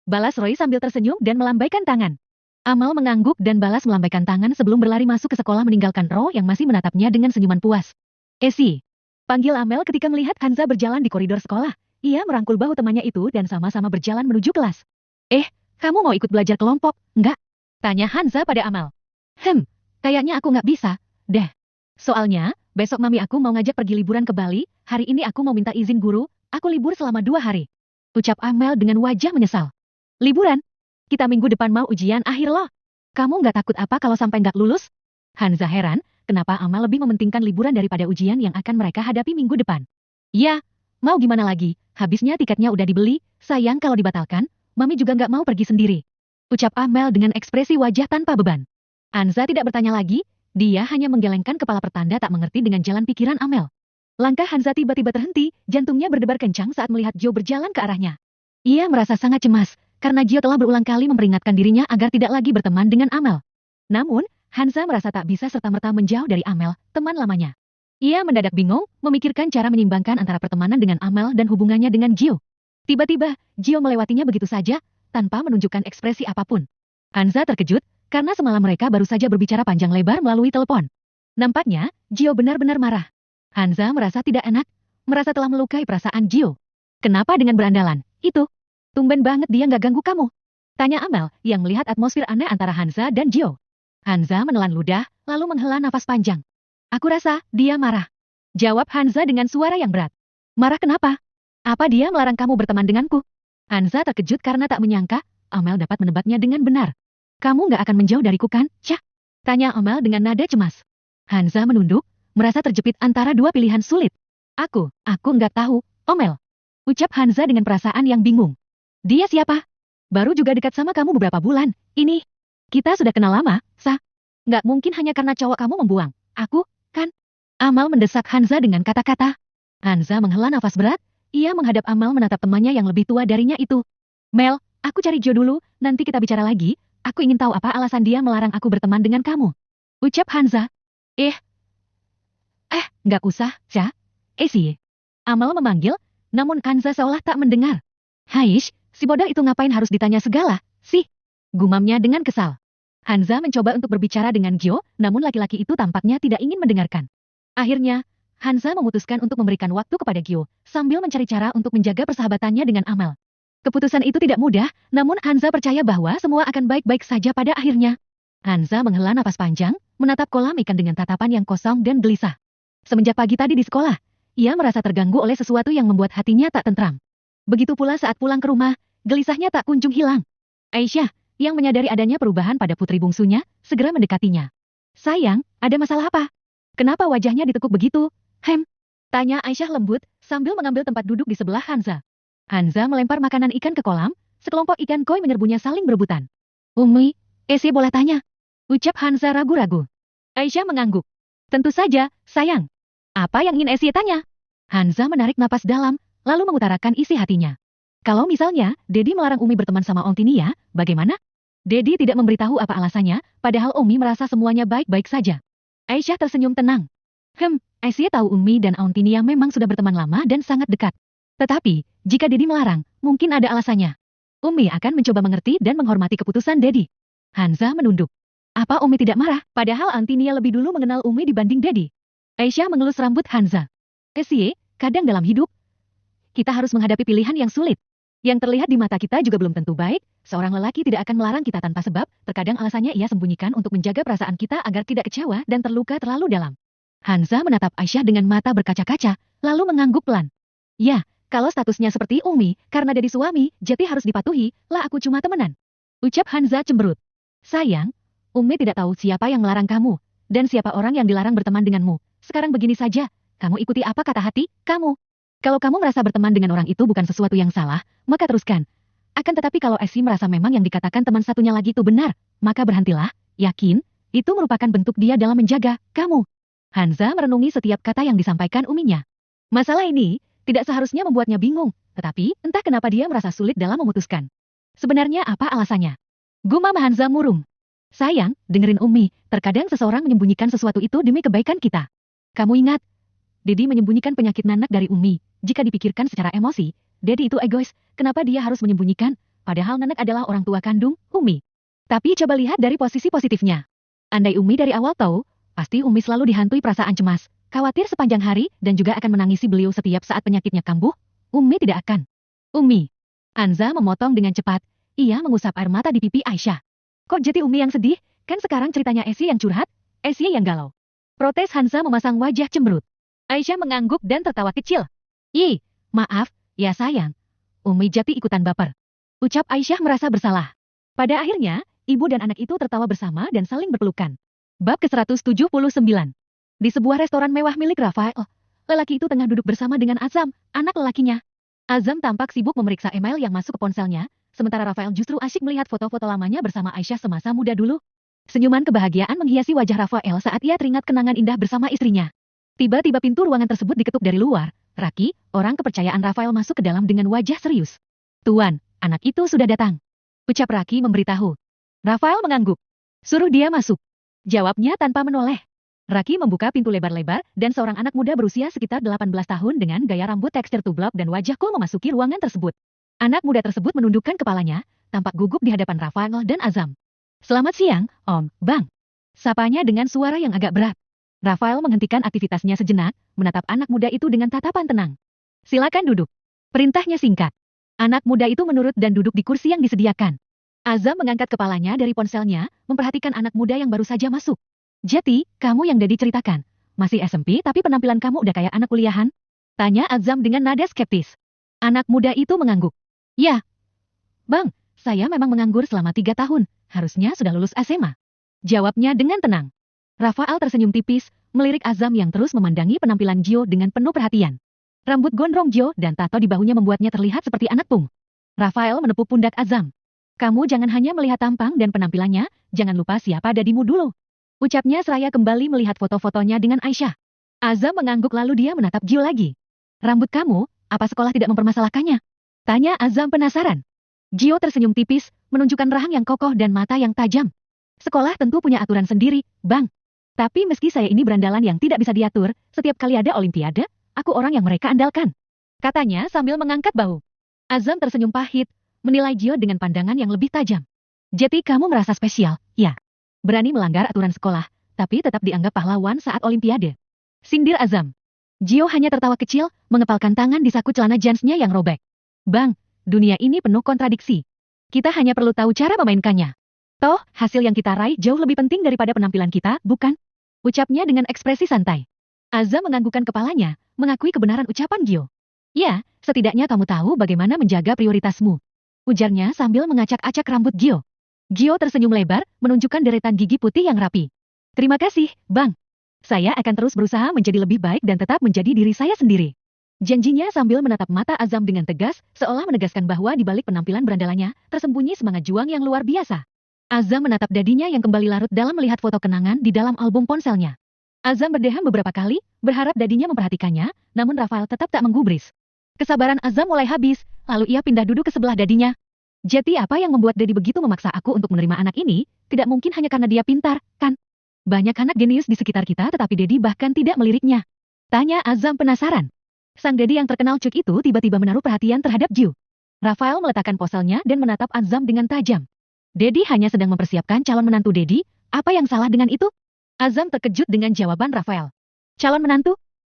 Balas Roy sambil tersenyum dan melambaikan tangan. Amel mengangguk dan balas melambaikan tangan sebelum berlari masuk ke sekolah meninggalkan Roy yang masih menatapnya dengan senyuman puas. Esi, panggil Amel ketika melihat Hanza berjalan di koridor sekolah. Ia merangkul bahu temannya itu dan sama-sama berjalan menuju kelas. Kamu mau ikut belajar kelompok, enggak? Tanya Hanza pada Amel. Kayaknya aku nggak bisa, deh. Soalnya, besok mami aku mau ngajak pergi liburan ke Bali, hari ini aku mau minta izin guru, aku libur selama 2 hari. Ucap Amel dengan wajah menyesal. Liburan? Kita minggu depan mau ujian akhir loh. Kamu nggak takut apa kalau sampai nggak lulus? Hanza heran, kenapa Amel lebih mementingkan liburan daripada ujian yang akan mereka hadapi minggu depan. Ya, mau gimana lagi, habisnya tiketnya udah dibeli, sayang kalau dibatalkan. Mami juga nggak mau pergi sendiri. Ucap Amel dengan ekspresi wajah tanpa beban. Hanza tidak bertanya lagi, dia hanya menggelengkan kepala pertanda tak mengerti dengan jalan pikiran Amel. Langkah Hanza tiba-tiba terhenti, jantungnya berdebar kencang saat melihat Jo berjalan ke arahnya. Ia merasa sangat cemas, karena Jo telah berulang kali memperingatkan dirinya agar tidak lagi berteman dengan Amel. Namun, Hanza merasa tak bisa serta-merta menjauh dari Amel, teman lamanya. Ia mendadak bingung, memikirkan cara menyimbangkan antara pertemanan dengan Amel dan hubungannya dengan Jo. Tiba-tiba, Gio melewatinya begitu saja, tanpa menunjukkan ekspresi apapun. Hanza terkejut, karena semalam mereka baru saja berbicara panjang lebar melalui telepon. Nampaknya, Gio benar-benar marah. Hanza merasa tidak enak, merasa telah melukai perasaan Gio. Kenapa dengan berandalan, itu? Tumben banget dia nggak ganggu kamu. Tanya Amel, yang melihat atmosfer aneh antara Hanza dan Gio. Hanza menelan ludah, lalu menghela nafas panjang. Aku rasa, dia marah. Jawab Hanza dengan suara yang berat. Marah kenapa? Apa dia melarang kamu berteman denganku? Hanza terkejut karena tak menyangka, Amel dapat menebaknya dengan benar. Kamu nggak akan menjauh dariku kan, Cah? Tanya Amel dengan nada cemas. Hanza menunduk, merasa terjepit antara dua pilihan sulit. Aku nggak tahu, Amel. Ucap Hanza dengan perasaan yang bingung. Dia siapa? Baru juga dekat sama kamu beberapa bulan, ini. Kita sudah kenal lama, Sa. Nggak mungkin hanya karena cowok kamu membuang. Aku, kan? Amel mendesak Hanza dengan kata-kata. Hanza menghela nafas berat. Ia menghadap Amel menatap temannya yang lebih tua darinya itu. Mel, aku cari Jo dulu, nanti kita bicara lagi. Aku ingin tahu apa alasan dia melarang aku berteman dengan kamu. Ucap Hanza. Nggak usah, Ca. Esi. Amel memanggil, namun Hanza seolah tak mendengar. Haish, si bodoh itu ngapain harus ditanya segala, sih? Gumamnya dengan kesal. Hanza mencoba untuk berbicara dengan Gio, namun laki-laki itu tampaknya tidak ingin mendengarkan. Akhirnya, Hanza memutuskan untuk memberikan waktu kepada Gio, sambil mencari cara untuk menjaga persahabatannya dengan Amel. Keputusan itu tidak mudah, namun Hanza percaya bahwa semua akan baik-baik saja pada akhirnya. Hanza menghela napas panjang, menatap kolam ikan dengan tatapan yang kosong dan gelisah. Semenjak pagi tadi di sekolah, ia merasa terganggu oleh sesuatu yang membuat hatinya tak tentram. Begitu pula saat pulang ke rumah, gelisahnya tak kunjung hilang. Aisyah, yang menyadari adanya perubahan pada putri bungsunya, segera mendekatinya. Sayang, ada masalah apa? Kenapa wajahnya ditekuk begitu? Tanya Aisyah lembut, sambil mengambil tempat duduk di sebelah Hanza. Hanza melempar makanan ikan ke kolam, sekelompok ikan koi menyerbunya saling berebutan. Umi, Esi boleh tanya? Ucap Hanza ragu-ragu. Aisyah mengangguk. Tentu saja, sayang. Apa yang ingin Esi tanya? Hanza menarik napas dalam, lalu mengutarakan isi hatinya. Kalau misalnya, Dedi melarang Umi berteman sama Om Tinia, bagaimana? Dedi tidak memberitahu apa alasannya, padahal Umi merasa semuanya baik-baik saja. Aisyah tersenyum tenang. Aisyah tahu Umi dan Om Tinia memang sudah berteman lama dan sangat dekat. Tetapi, jika Dedi melarang, mungkin ada alasannya. Umi akan mencoba mengerti dan menghormati keputusan Dedi. Hanza menunduk. Apa Umi tidak marah, padahal Antinia lebih dulu mengenal Umi dibanding Dedi? Aisyah mengelus rambut Hanza. Kadang dalam hidup, kita harus menghadapi pilihan yang sulit. Yang terlihat di mata kita juga belum tentu baik, seorang lelaki tidak akan melarang kita tanpa sebab, terkadang alasannya ia sembunyikan untuk menjaga perasaan kita agar tidak kecewa dan terluka terlalu dalam. Hanza menatap Aisyah dengan mata berkaca-kaca, lalu mengangguk pelan. Ya, kalau statusnya seperti Umi, karena Dedi suami, jadi harus dipatuhi, lah aku cuma temenan. Ucap Hanza cemberut. Sayang, Umi tidak tahu siapa yang melarang kamu, dan siapa orang yang dilarang berteman denganmu. Sekarang begini saja, kamu ikuti apa kata hati, kamu. Kalau kamu merasa berteman dengan orang itu bukan sesuatu yang salah, maka teruskan. Akan tetapi kalau Esi merasa memang yang dikatakan teman satunya lagi itu benar, maka berhentilah, yakin, itu merupakan bentuk dia dalam menjaga kamu. Hanza merenungi setiap kata yang disampaikan Uminya. Masalah ini tidak seharusnya membuatnya bingung, tetapi entah kenapa dia merasa sulit dalam memutuskan. Sebenarnya apa alasannya? Gumam Hanza murung. Sayang, dengerin Umi, terkadang seseorang menyembunyikan sesuatu itu demi kebaikan kita. Kamu ingat, Dedi menyembunyikan penyakit nanak dari Umi. Jika dipikirkan secara emosi, Dedi itu egois, kenapa dia harus menyembunyikan, padahal nanak adalah orang tua kandung Umi. Tapi coba lihat dari posisi positifnya. Andai Umi dari awal tahu, pasti Umi selalu dihantui perasaan cemas, khawatir sepanjang hari, dan juga akan menangisi beliau setiap saat penyakitnya kambuh. Umi tidak akan. Umi. Hanza memotong dengan cepat, ia mengusap air mata di pipi Aisyah. Kok jadi Umi yang sedih? Kan sekarang ceritanya Esi yang curhat, Esi yang galau. Protes Hanza memasang wajah cemberut. Aisyah mengangguk dan tertawa kecil. Maaf, ya sayang. Umi jati ikutan baper. Ucap Aisyah merasa bersalah. Pada akhirnya, ibu dan anak itu tertawa bersama dan saling berpelukan. Bab ke-179. Di sebuah restoran mewah milik Rafael, lelaki itu tengah duduk bersama dengan Azam, anak lelakinya. Azam tampak sibuk memeriksa email yang masuk ke ponselnya, sementara Rafael justru asyik melihat foto-foto lamanya bersama Aisyah semasa muda dulu. Senyuman kebahagiaan menghiasi wajah Rafael saat ia teringat kenangan indah bersama istrinya. Tiba-tiba pintu ruangan tersebut diketuk dari luar. Raki, orang kepercayaan Rafael masuk ke dalam dengan wajah serius. Tuan, anak itu sudah datang. Ucap Raki memberitahu. Rafael mengangguk. Suruh dia masuk. Jawabnya tanpa menoleh. Raki membuka pintu lebar-lebar dan seorang anak muda berusia sekitar 18 tahun dengan gaya rambut tekstur tublok dan wajah cool memasuki ruangan tersebut. Anak muda tersebut menundukkan kepalanya, tampak gugup di hadapan Rafael dan Azam. Selamat siang, Om, Bang. Sapanya dengan suara yang agak berat. Rafael menghentikan aktivitasnya sejenak, menatap anak muda itu dengan tatapan tenang. Silakan duduk. Perintahnya singkat. Anak muda itu menurut dan duduk di kursi yang disediakan. Azam mengangkat kepalanya dari ponselnya, memperhatikan anak muda yang baru saja masuk. Jadi, kamu yang Dedi ceritakan. Masih SMP tapi penampilan kamu udah kayak anak kuliahan? Tanya Azam dengan nada skeptis. Anak muda itu mengangguk. Ya. Bang, saya memang menganggur selama 3 tahun. Harusnya sudah lulus SMA. Jawabnya dengan tenang. Rafael tersenyum tipis, melirik Azam yang terus memandangi penampilan Gio dengan penuh perhatian. Rambut gondrong Gio dan tato di bahunya membuatnya terlihat seperti anak pung. Rafael menepuk pundak Azam. Kamu jangan hanya melihat tampang dan penampilannya, jangan lupa siapa dadimu dulu. Ucapnya seraya kembali melihat foto-fotonya dengan Aisyah. Azam mengangguk lalu dia menatap Gio lagi. Rambut kamu, apa sekolah tidak mempermasalahkannya? Tanya Azam penasaran. Gio tersenyum tipis, menunjukkan rahang yang kokoh dan mata yang tajam. Sekolah tentu punya aturan sendiri, Bang. Tapi meski saya ini berandalan yang tidak bisa diatur, setiap kali ada olimpiade, aku orang yang mereka andalkan. Katanya sambil mengangkat bahu. Azam tersenyum pahit, menilai Gio dengan pandangan yang lebih tajam. Jadi kamu merasa spesial, ya? Berani melanggar aturan sekolah, tapi tetap dianggap pahlawan saat olimpiade. Sindir Azam. Gio hanya tertawa kecil, mengepalkan tangan di saku celana jeansnya yang robek. Bang, dunia ini penuh kontradiksi. Kita hanya perlu tahu cara memainkannya. Toh, hasil yang kita raih jauh lebih penting daripada penampilan kita, bukan? Ucapnya dengan ekspresi santai. Azam menganggukkan kepalanya, mengakui kebenaran ucapan Gio. Ya, setidaknya kamu tahu bagaimana menjaga prioritasmu. Ujarnya sambil mengacak-acak rambut Gio. Gio tersenyum lebar, menunjukkan deretan gigi putih yang rapi. Terima kasih, Bang. Saya akan terus berusaha menjadi lebih baik dan tetap menjadi diri saya sendiri. Janjinya sambil menatap mata Azam dengan tegas, seolah menegaskan bahwa di balik penampilan berandalannya, tersembunyi semangat juang yang luar biasa. Azam menatap dadinya yang kembali larut dalam melihat foto kenangan di dalam album ponselnya. Azam berdeham beberapa kali, berharap dadinya memperhatikannya, namun Rafael tetap tak menggubris. Kesabaran Azam mulai habis, lalu ia pindah duduk ke sebelah dadinya. Jadi apa yang membuat Dedi begitu memaksa aku untuk menerima anak ini, tidak mungkin hanya karena dia pintar, kan? Banyak anak jenius di sekitar kita tetapi Dedi bahkan tidak meliriknya. Tanya Azam penasaran. Sang Dedi yang terkenal cuk itu tiba-tiba menaruh perhatian terhadap Jiu. Rafael meletakkan ponselnya dan menatap Azam dengan tajam. Dedi hanya sedang mempersiapkan calon menantu Dedi, apa yang salah dengan itu? Azam terkejut dengan jawaban Rafael. Calon menantu?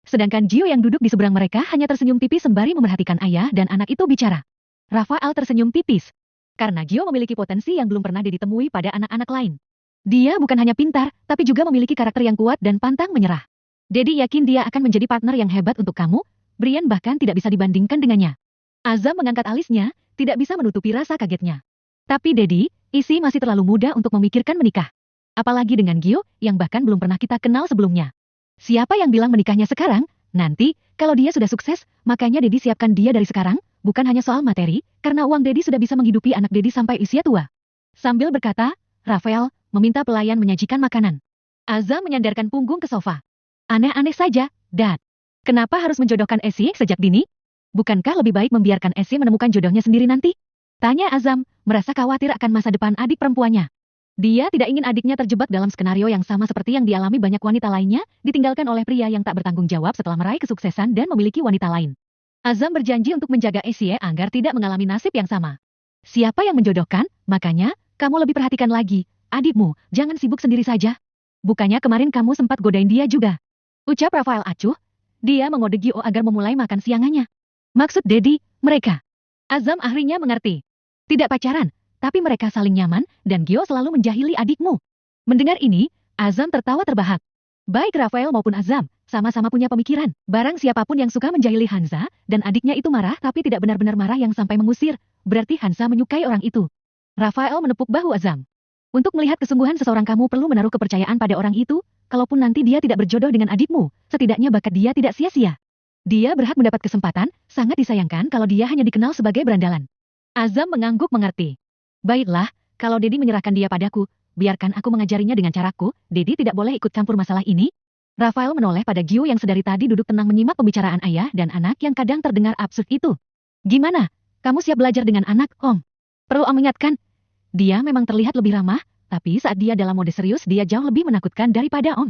Sedangkan Jiu yang duduk di seberang mereka hanya tersenyum tipis sembari memerhatikan ayah dan anak itu bicara. Rafael tersenyum tipis. Karena Jiu memiliki potensi yang belum pernah ditemui pada anak-anak lain. Dia bukan hanya pintar, tapi juga memiliki karakter yang kuat dan pantang menyerah. Dedi yakin dia akan menjadi partner yang hebat untuk kamu, Brian bahkan tidak bisa dibandingkan dengannya. Azam mengangkat alisnya, tidak bisa menutupi rasa kagetnya. Tapi Dedi, Isi masih terlalu muda untuk memikirkan menikah. Apalagi dengan Gio, yang bahkan belum pernah kita kenal sebelumnya. Siapa yang bilang menikahnya sekarang? Nanti, kalau dia sudah sukses, makanya Dedi siapkan dia dari sekarang, bukan hanya soal materi, karena uang Dedi sudah bisa menghidupi anak Dedi sampai usia tua. Sambil berkata, Rafael meminta pelayan menyajikan makanan. Azam menyandarkan punggung ke sofa. Aneh-aneh saja, Dad. Kenapa harus menjodohkan Esi sejak dini? Bukankah lebih baik membiarkan Esi menemukan jodohnya sendiri nanti? Tanya Azam, merasa khawatir akan masa depan adik perempuannya. Dia tidak ingin adiknya terjebak dalam skenario yang sama seperti yang dialami banyak wanita lainnya, ditinggalkan oleh pria yang tak bertanggung jawab setelah meraih kesuksesan dan memiliki wanita lain. Azam berjanji untuk menjaga Esie agar tidak mengalami nasib yang sama. Siapa yang menjodohkan? Makanya, kamu lebih perhatikan lagi. Adikmu, jangan sibuk sendiri saja. Bukannya kemarin kamu sempat godain dia juga. Ucap Rafael acuh. Dia mengode Gio agar memulai makan siangannya. Maksud Dedi, mereka. Azam akhirnya mengerti. Tidak pacaran, tapi mereka saling nyaman, dan Gio selalu menjahili adikmu. Mendengar ini, Azam tertawa terbahak. Baik Rafael maupun Azam, sama-sama punya pemikiran. Barang siapapun yang suka menjahili Hansa, dan adiknya itu marah tapi tidak benar-benar marah yang sampai mengusir, berarti Hansa menyukai orang itu. Rafael menepuk bahu Azam. Untuk melihat kesungguhan seseorang kamu perlu menaruh kepercayaan pada orang itu, kalaupun nanti dia tidak berjodoh dengan adikmu, setidaknya bakat dia tidak sia-sia. Dia berhak mendapat kesempatan, sangat disayangkan kalau dia hanya dikenal sebagai berandalan. Azam mengangguk mengerti. Baiklah, kalau Dedi menyerahkan dia padaku, biarkan aku mengajarinya dengan caraku, Dedi tidak boleh ikut campur masalah ini. Rafael menoleh pada Gio yang sedari tadi duduk tenang menyimak pembicaraan ayah dan anak yang kadang terdengar absurd itu. Gimana? Kamu siap belajar dengan anak, Om? Perlu Om ingatkan, dia memang terlihat lebih ramah, tapi saat dia dalam mode serius dia jauh lebih menakutkan daripada Om.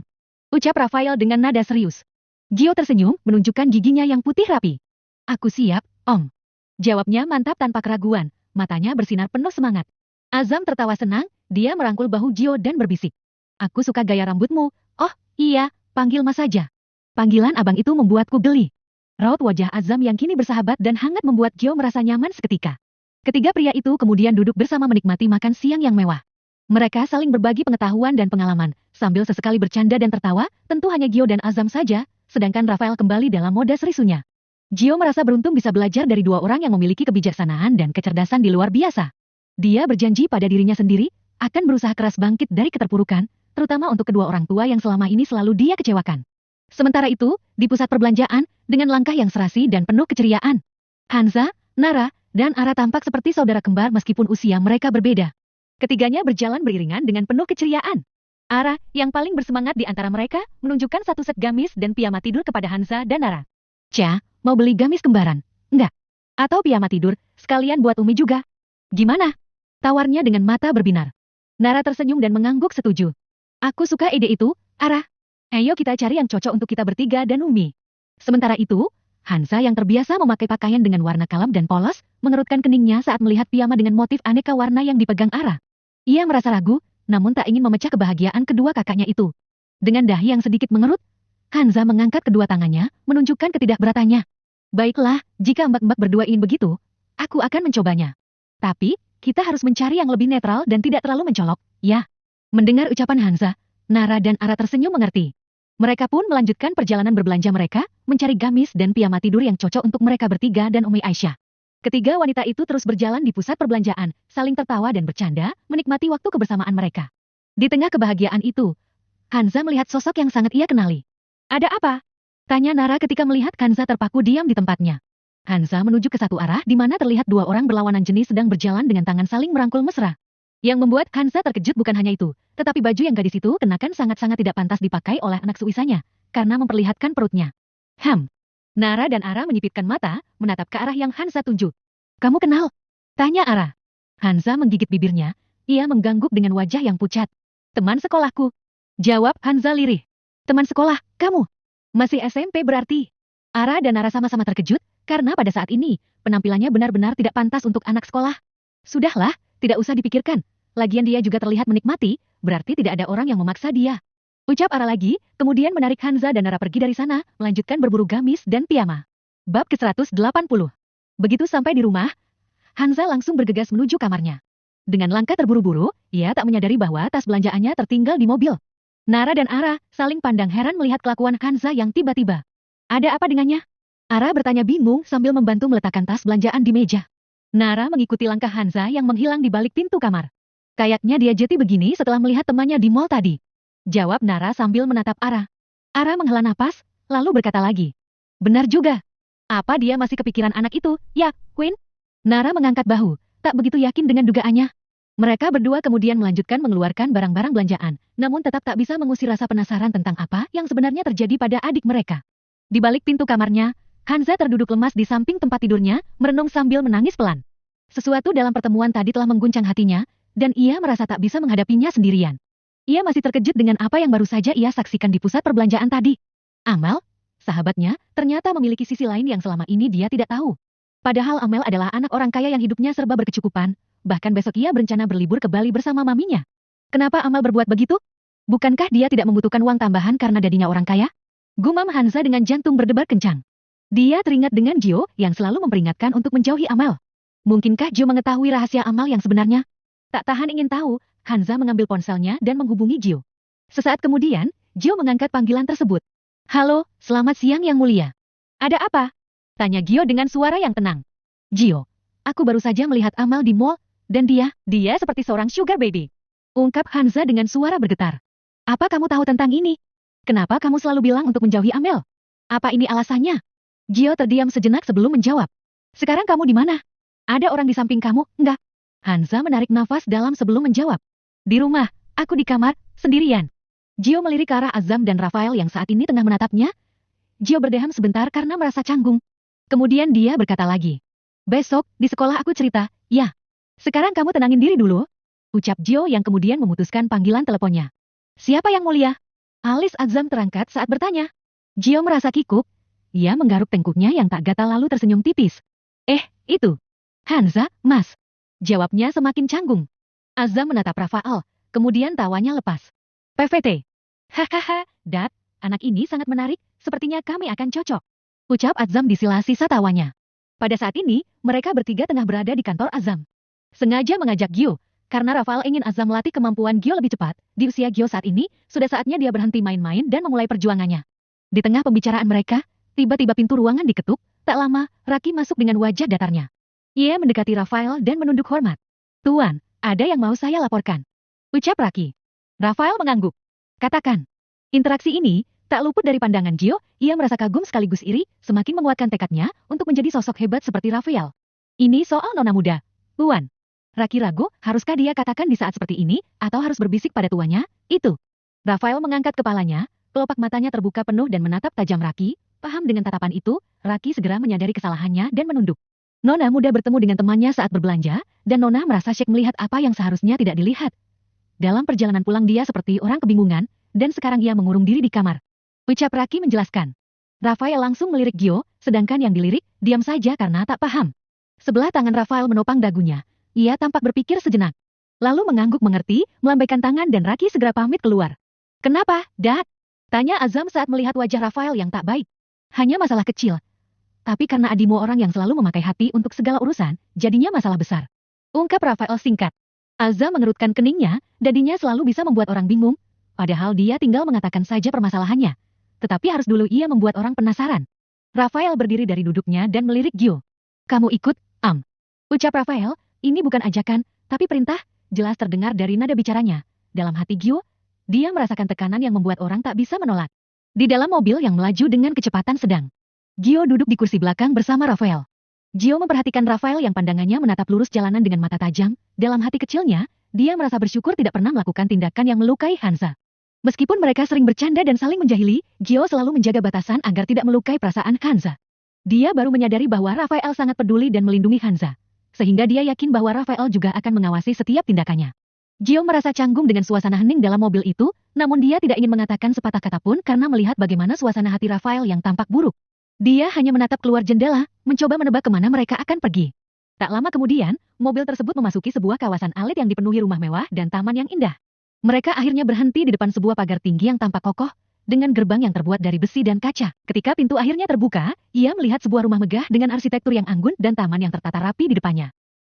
Ucap Rafael dengan nada serius. Gio tersenyum, menunjukkan giginya yang putih rapi. Aku siap, Om. Jawabnya mantap tanpa keraguan, matanya bersinar penuh semangat. Azam tertawa senang, dia merangkul bahu Gio dan berbisik. Aku suka gaya rambutmu, oh iya, panggil Mas saja. Panggilan abang itu membuatku geli. Raut wajah Azam yang kini bersahabat dan hangat membuat Gio merasa nyaman seketika. Ketiga pria itu kemudian duduk bersama menikmati makan siang yang mewah. Mereka saling berbagi pengetahuan dan pengalaman, sambil sesekali bercanda dan tertawa, tentu hanya Gio dan Azam saja, sedangkan Rafael kembali dalam mode serisunya. Gio merasa beruntung bisa belajar dari dua orang yang memiliki kebijaksanaan dan kecerdasan di luar biasa. Dia berjanji pada dirinya sendiri, akan berusaha keras bangkit dari keterpurukan, terutama untuk kedua orang tua yang selama ini selalu dia kecewakan. Sementara itu, di pusat perbelanjaan, dengan langkah yang serasi dan penuh keceriaan, Hansa, Nara, dan Ara tampak seperti saudara kembar meskipun usia mereka berbeda. Ketiganya berjalan beriringan dengan penuh keceriaan. Ara, yang paling bersemangat di antara mereka, menunjukkan satu set gamis dan piyama tidur kepada Hansa dan Nara. Cia, mau beli gamis kembaran? Enggak. Atau piyama tidur, sekalian buat Umi juga. Gimana? Tawarnya dengan mata berbinar. Nara tersenyum dan mengangguk setuju. Aku suka ide itu, Ara. Ayo kita cari yang cocok untuk kita bertiga dan Umi. Sementara itu, Hansa yang terbiasa memakai pakaian dengan warna kalem dan polos, mengerutkan keningnya saat melihat piyama dengan motif aneka warna yang dipegang Ara. Ia merasa ragu, namun tak ingin memecah kebahagiaan kedua kakaknya itu. Dengan dahi yang sedikit mengerut, Hansa mengangkat kedua tangannya, menunjukkan ketidakberatannya. Baiklah, jika mbak-mbak berdua ingin begitu, aku akan mencobanya. Tapi, kita harus mencari yang lebih netral dan tidak terlalu mencolok, ya. Mendengar ucapan Hansa, Nara dan Ara tersenyum mengerti. Mereka pun melanjutkan perjalanan berbelanja mereka, mencari gamis dan piyama tidur yang cocok untuk mereka bertiga dan Umi Aisyah. Ketiga wanita itu terus berjalan di pusat perbelanjaan, saling tertawa dan bercanda, menikmati waktu kebersamaan mereka. Di tengah kebahagiaan itu, Hanza melihat sosok yang sangat ia kenali. Ada apa? Tanya Nara ketika melihat Hanza terpaku diam di tempatnya. Hanza menuju ke satu arah di mana terlihat dua orang berlawanan jenis sedang berjalan dengan tangan saling merangkul mesra. Yang membuat Hanza terkejut bukan hanya itu, tetapi baju yang gadis itu kenakan sangat-sangat tidak pantas dipakai oleh anak suisanya, karena memperlihatkan perutnya. Nara dan Ara menyipitkan mata, menatap ke arah yang Hanza tunjuk. Kamu kenal? Tanya Ara. Hanza menggigit bibirnya, ia menggangguk dengan wajah yang pucat. Teman sekolahku. Jawab Hanza lirih. Teman sekolah, kamu? Masih SMP berarti? Ara dan Nara sama-sama terkejut, karena pada saat ini, penampilannya benar-benar tidak pantas untuk anak sekolah. Sudahlah, tidak usah dipikirkan. Lagian dia juga terlihat menikmati, berarti tidak ada orang yang memaksa dia. Ucap Ara lagi, kemudian menarik Hanza dan Nara pergi dari sana, melanjutkan berburu gamis dan piyama. Bab ke-180. Begitu sampai di rumah, Hanza langsung bergegas menuju kamarnya. Dengan langkah terburu-buru, ia tak menyadari bahwa tas belanjaannya tertinggal di mobil. Nara dan Ara saling pandang heran melihat kelakuan Hanza yang tiba-tiba. Ada apa dengannya? Ara bertanya bingung sambil membantu meletakkan tas belanjaan di meja. Nara mengikuti langkah Hanza yang menghilang di balik pintu kamar. Kayaknya dia jeti begini setelah melihat temannya di mall tadi. Jawab Nara sambil menatap Ara. Ara menghela napas, lalu berkata lagi. Benar juga. Apa dia masih kepikiran anak itu, ya, Queen? Nara mengangkat bahu, tak begitu yakin dengan dugaannya. Mereka berdua kemudian melanjutkan mengeluarkan barang-barang belanjaan, namun tetap tak bisa mengusir rasa penasaran tentang apa yang sebenarnya terjadi pada adik mereka. Di balik pintu kamarnya, Hanza terduduk lemas di samping tempat tidurnya, merenung sambil menangis pelan. Sesuatu dalam pertemuan tadi telah mengguncang hatinya, dan ia merasa tak bisa menghadapinya sendirian. Ia masih terkejut dengan apa yang baru saja ia saksikan di pusat perbelanjaan tadi. Amel, sahabatnya, ternyata memiliki sisi lain yang selama ini dia tidak tahu. Padahal Amel adalah anak orang kaya yang hidupnya serba berkecukupan, bahkan besok ia berencana berlibur ke Bali bersama maminya. Kenapa Amel berbuat begitu? Bukankah dia tidak membutuhkan uang tambahan karena dadinya orang kaya? Gumam Hanza dengan jantung berdebar kencang. Dia teringat dengan Gio yang selalu memperingatkan untuk menjauhi Amel. Mungkinkah Gio mengetahui rahasia Amel yang sebenarnya? Tak tahan ingin tahu, Hanza mengambil ponselnya dan menghubungi Gio. Sesaat kemudian, Gio mengangkat panggilan tersebut. Halo, selamat siang yang mulia. Ada apa? Tanya Gio dengan suara yang tenang. Gio, aku baru saja melihat Amel di mall, dan dia seperti seorang sugar baby. Ungkap Hanza dengan suara bergetar. Apa kamu tahu tentang ini? Kenapa kamu selalu bilang untuk menjauhi Amel? Apa ini alasannya? Gio terdiam sejenak sebelum menjawab. Sekarang kamu di mana? Ada orang di samping kamu, enggak? Hanza menarik nafas dalam sebelum menjawab. Di rumah, aku di kamar, sendirian. Gio melirik ke arah Azam dan Rafael yang saat ini tengah menatapnya. Gio berdeham sebentar karena merasa canggung. Kemudian dia berkata lagi. Besok, di sekolah aku cerita, ya. Sekarang kamu tenangin diri dulu. Ucap Gio yang kemudian memutuskan panggilan teleponnya. Siapa yang mulia? Alis Azam terangkat saat bertanya. Gio merasa kikuk. Ia menggaruk tengkuknya yang tak gatal lalu tersenyum tipis. Itu. Hanza, mas. Jawabnya semakin canggung. Azam menatap Rafael, kemudian tawanya lepas. PVT. Hahaha, Dad, anak ini sangat menarik, sepertinya kami akan cocok. Ucap Azam di sela-sela tawanya. Pada saat ini, mereka bertiga tengah berada di kantor Azam. Sengaja mengajak Gio, karena Rafael ingin Azam melatih kemampuan Gio lebih cepat. Di usia Gio saat ini, sudah saatnya dia berhenti main-main dan memulai perjuangannya. Di tengah pembicaraan mereka, tiba-tiba pintu ruangan diketuk, tak lama, Raki masuk dengan wajah datarnya. Ia mendekati Rafael dan menunduk hormat. Tuan, ada yang mau saya laporkan. Ucap Raki. Rafael mengangguk. Katakan. Interaksi ini, tak luput dari pandangan Gio, ia merasa kagum sekaligus iri, semakin menguatkan tekadnya untuk menjadi sosok hebat seperti Rafael. Ini soal nona muda. Tuan. Raki ragu, haruskah dia katakan di saat seperti ini, atau harus berbisik pada tuannya? Itu. Rafael mengangkat kepalanya, kelopak matanya terbuka penuh dan menatap tajam Raki. Paham dengan tatapan itu, Raki segera menyadari kesalahannya dan menunduk. Nona muda bertemu dengan temannya saat berbelanja, dan Nona merasa syek melihat apa yang seharusnya tidak dilihat. Dalam perjalanan pulang dia seperti orang kebingungan, dan sekarang ia mengurung diri di kamar. Ucap Raki menjelaskan. Rafael langsung melirik Gio, sedangkan yang dilirik, diam saja karena tak paham. Sebelah tangan Rafael menopang dagunya. Ia tampak berpikir sejenak. Lalu mengangguk mengerti, melambaikan tangan dan Raki segera pamit keluar. Kenapa, Dad? Tanya Azam saat melihat wajah Rafael yang tak baik. Hanya masalah kecil. Tapi karena Adimo orang yang selalu memakai hati untuk segala urusan, jadinya masalah besar. Ungkap Rafael singkat. Azam mengerutkan keningnya, dadinya selalu bisa membuat orang bingung, padahal dia tinggal mengatakan saja permasalahannya. Tetapi harus dulu ia membuat orang penasaran. Rafael berdiri dari duduknya dan melirik Gio. Kamu ikut, Ucap Rafael, ini bukan ajakan, tapi perintah, jelas terdengar dari nada bicaranya. Dalam hati Gio, dia merasakan tekanan yang membuat orang tak bisa menolak. Di dalam mobil yang melaju dengan kecepatan sedang, Gio duduk di kursi belakang bersama Rafael. Gio memperhatikan Rafael yang pandangannya menatap lurus jalanan dengan mata tajam. Dalam hati kecilnya, dia merasa bersyukur tidak pernah melakukan tindakan yang melukai Hansa. Meskipun mereka sering bercanda dan saling menjahili, Gio selalu menjaga batasan agar tidak melukai perasaan Hansa. Dia baru menyadari bahwa Rafael sangat peduli dan melindungi Hansa, sehingga dia yakin bahwa Rafael juga akan mengawasi setiap tindakannya. Gio merasa canggung dengan suasana hening dalam mobil itu, namun dia tidak ingin mengatakan sepatah kata pun karena melihat bagaimana suasana hati Rafael yang tampak buruk. Dia hanya menatap keluar jendela, mencoba menebak kemana mereka akan pergi. Tak lama kemudian, mobil tersebut memasuki sebuah kawasan elit yang dipenuhi rumah mewah dan taman yang indah. Mereka akhirnya berhenti di depan sebuah pagar tinggi yang tampak kokoh, dengan gerbang yang terbuat dari besi dan kaca. Ketika pintu akhirnya terbuka, ia melihat sebuah rumah megah dengan arsitektur yang anggun dan taman yang tertata rapi di depannya.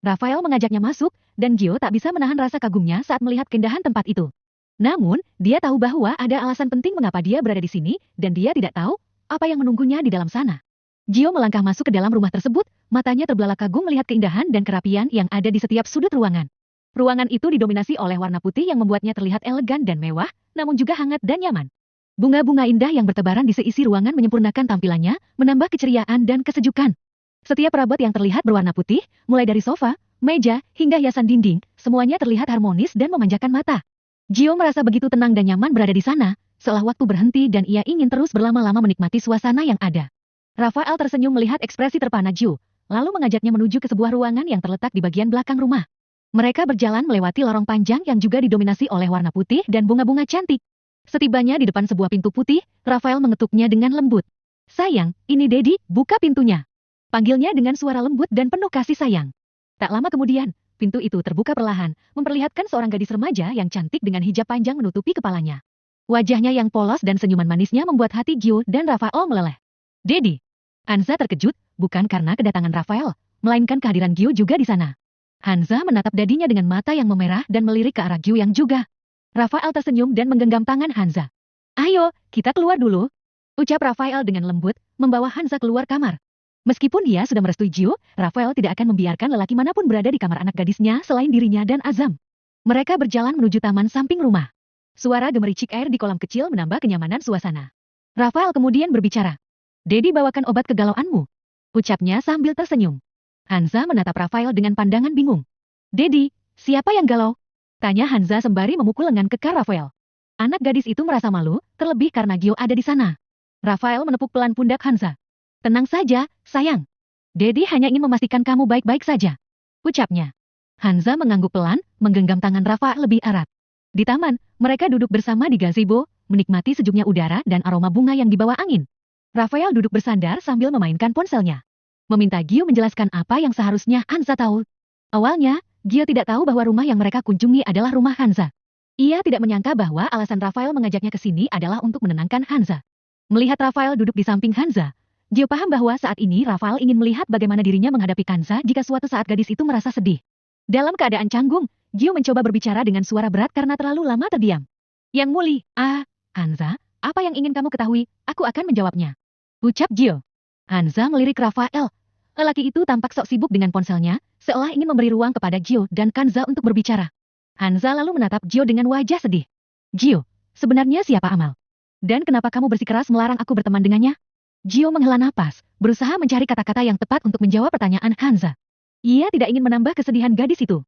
Rafael mengajaknya masuk, dan Gio tak bisa menahan rasa kagumnya saat melihat keindahan tempat itu. Namun, dia tahu bahwa ada alasan penting mengapa dia berada di sini, dan dia tidak tahu apa yang menunggunya di dalam sana. Gio melangkah masuk ke dalam rumah tersebut, matanya terbelalak kagum melihat keindahan dan kerapian yang ada di setiap sudut ruangan. Ruangan itu didominasi oleh warna putih yang membuatnya terlihat elegan dan mewah, namun juga hangat dan nyaman. Bunga-bunga indah yang bertebaran di seisi ruangan menyempurnakan tampilannya, menambah keceriaan dan kesejukan. Setiap perabot yang terlihat berwarna putih, mulai dari sofa, meja, hingga hiasan dinding, semuanya terlihat harmonis dan memanjakan mata. Gio merasa begitu tenang dan nyaman berada di sana, seolah waktu berhenti dan ia ingin terus berlama-lama menikmati suasana yang ada. Rafael tersenyum melihat ekspresi terpana Gio, lalu mengajaknya menuju ke sebuah ruangan yang terletak di bagian belakang rumah. Mereka berjalan melewati lorong panjang yang juga didominasi oleh warna putih dan bunga-bunga cantik. Setibanya di depan sebuah pintu putih, Rafael mengetuknya dengan lembut. "Sayang, ini Dedi, buka pintunya." Panggilnya dengan suara lembut dan penuh kasih sayang. Tak lama kemudian, pintu itu terbuka perlahan, memperlihatkan seorang gadis remaja yang cantik dengan hijab panjang menutupi kepalanya. Wajahnya yang polos dan senyuman manisnya membuat hati Gio dan Rafael meleleh. "Dedi." Hansa terkejut, bukan karena kedatangan Rafael, melainkan kehadiran Gio juga di sana. Hansa menatap dadinya dengan mata yang memerah dan melirik ke arah Gio yang juga. Rafael tersenyum dan menggenggam tangan Hansa. "Ayo, kita keluar dulu," ucap Rafael dengan lembut, membawa Hansa keluar kamar. Meskipun dia sudah merestui Gio, Rafael tidak akan membiarkan lelaki manapun berada di kamar anak gadisnya selain dirinya dan Azam. Mereka berjalan menuju taman samping rumah. Suara gemericik air di kolam kecil menambah kenyamanan suasana. Rafael kemudian berbicara. "Dedi bawakan obat kegalauanmu," ucapnya sambil tersenyum. Hansa menatap Rafael dengan pandangan bingung. "Dedi, siapa yang galau?" tanya Hansa sembari memukul lengan kekar Rafael. Anak gadis itu merasa malu, terlebih karena Gio ada di sana. Rafael menepuk pelan pundak Hansa. "Tenang saja, sayang. Dedi hanya ingin memastikan kamu baik-baik saja," ucapnya. Hansa mengangguk pelan, menggenggam tangan Rafael lebih erat. Di taman, mereka duduk bersama di gazebo, menikmati sejuknya udara dan aroma bunga yang dibawa angin. Rafael duduk bersandar sambil memainkan ponselnya. Meminta Gio menjelaskan apa yang seharusnya Hansa tahu. Awalnya, Gio tidak tahu bahwa rumah yang mereka kunjungi adalah rumah Hansa. Ia tidak menyangka bahwa alasan Rafael mengajaknya ke sini adalah untuk menenangkan Hansa. Melihat Rafael duduk di samping Hansa, Gio paham bahwa saat ini Rafael ingin melihat bagaimana dirinya menghadapi Hansa jika suatu saat gadis itu merasa sedih. Dalam keadaan canggung, Gio mencoba berbicara dengan suara berat karena terlalu lama terdiam. "Yang mulia, Hansa, apa yang ingin kamu ketahui, aku akan menjawabnya," ucap Gio. Hansa melirik Rafael. Lelaki itu tampak sok sibuk dengan ponselnya, seolah ingin memberi ruang kepada Gio dan Hansa untuk berbicara. Hansa lalu menatap Gio dengan wajah sedih. "Gio, sebenarnya siapa Amal? Dan kenapa kamu bersikeras melarang aku berteman dengannya?" Gio menghela napas, berusaha mencari kata-kata yang tepat untuk menjawab pertanyaan Hansa. Ia tidak ingin menambah kesedihan gadis itu.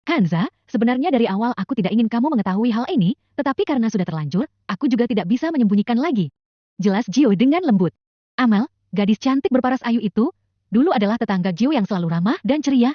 "Hansa, sebenarnya dari awal aku tidak ingin kamu mengetahui hal ini, tetapi karena sudah terlanjur, aku juga tidak bisa menyembunyikan lagi," jelas Gio dengan lembut. Amal, gadis cantik berparas ayu itu, dulu adalah tetangga Gio yang selalu ramah dan ceria.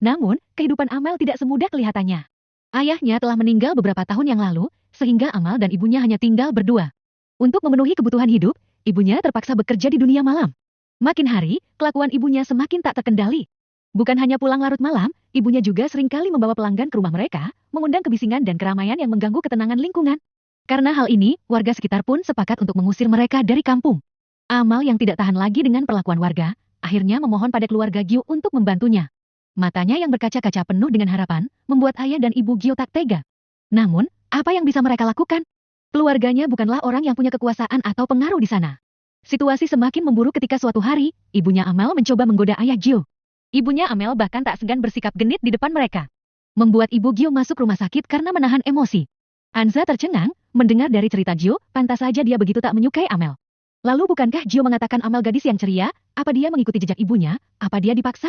Namun, kehidupan Amal tidak semudah kelihatannya. Ayahnya telah meninggal beberapa tahun yang lalu, sehingga Amal dan ibunya hanya tinggal berdua. Untuk memenuhi kebutuhan hidup, ibunya terpaksa bekerja di dunia malam. Makin hari, kelakuan ibunya semakin tak terkendali. Bukan hanya pulang larut malam, ibunya juga seringkali membawa pelanggan ke rumah mereka, mengundang kebisingan dan keramaian yang mengganggu ketenangan lingkungan. Karena hal ini, warga sekitar pun sepakat untuk mengusir mereka dari kampung. Amal yang tidak tahan lagi dengan perlakuan warga, akhirnya memohon pada keluarga Gio untuk membantunya. Matanya yang berkaca-kaca penuh dengan harapan, membuat ayah dan ibu Gio tak tega. Namun, apa yang bisa mereka lakukan? Keluarganya bukanlah orang yang punya kekuasaan atau pengaruh di sana. Situasi semakin memburuk ketika suatu hari, ibunya Amal mencoba menggoda ayah Gio. Ibunya Amel bahkan tak segan bersikap genit di depan mereka. Membuat ibu Gio masuk rumah sakit karena menahan emosi. Hanza tercengang, mendengar dari cerita Gio, pantas saja dia begitu tak menyukai Amel. Lalu bukankah Gio mengatakan Amel gadis yang ceria? Apa dia mengikuti jejak ibunya? Apa dia dipaksa?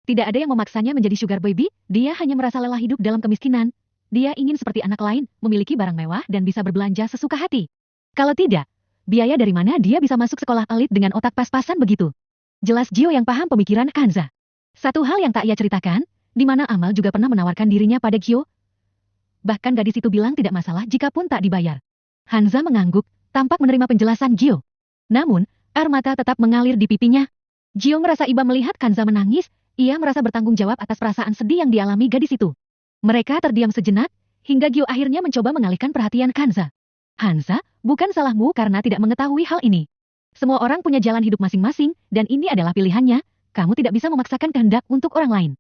Tidak ada yang memaksanya menjadi sugar baby, dia hanya merasa lelah hidup dalam kemiskinan. Dia ingin seperti anak lain, memiliki barang mewah dan bisa berbelanja sesuka hati. Kalau tidak, biaya dari mana dia bisa masuk sekolah elit dengan otak pas-pasan begitu? Jelas Gio yang paham pemikiran Hanza. Satu hal yang tak ia ceritakan, di mana Amel juga pernah menawarkan dirinya pada Gio. Bahkan gadis itu bilang tidak masalah jika pun tak dibayar. Hanza mengangguk, tampak menerima penjelasan Gio. Namun, air mata tetap mengalir di pipinya. Gio merasa iba melihat Hanza menangis, ia merasa bertanggung jawab atas perasaan sedih yang dialami gadis itu. Mereka terdiam sejenak, hingga Gio akhirnya mencoba mengalihkan perhatian Hanza. Hanza, bukan salahmu karena tidak mengetahui hal ini. Semua orang punya jalan hidup masing-masing, dan ini adalah pilihannya, kamu tidak bisa memaksakan kehendak untuk orang lain.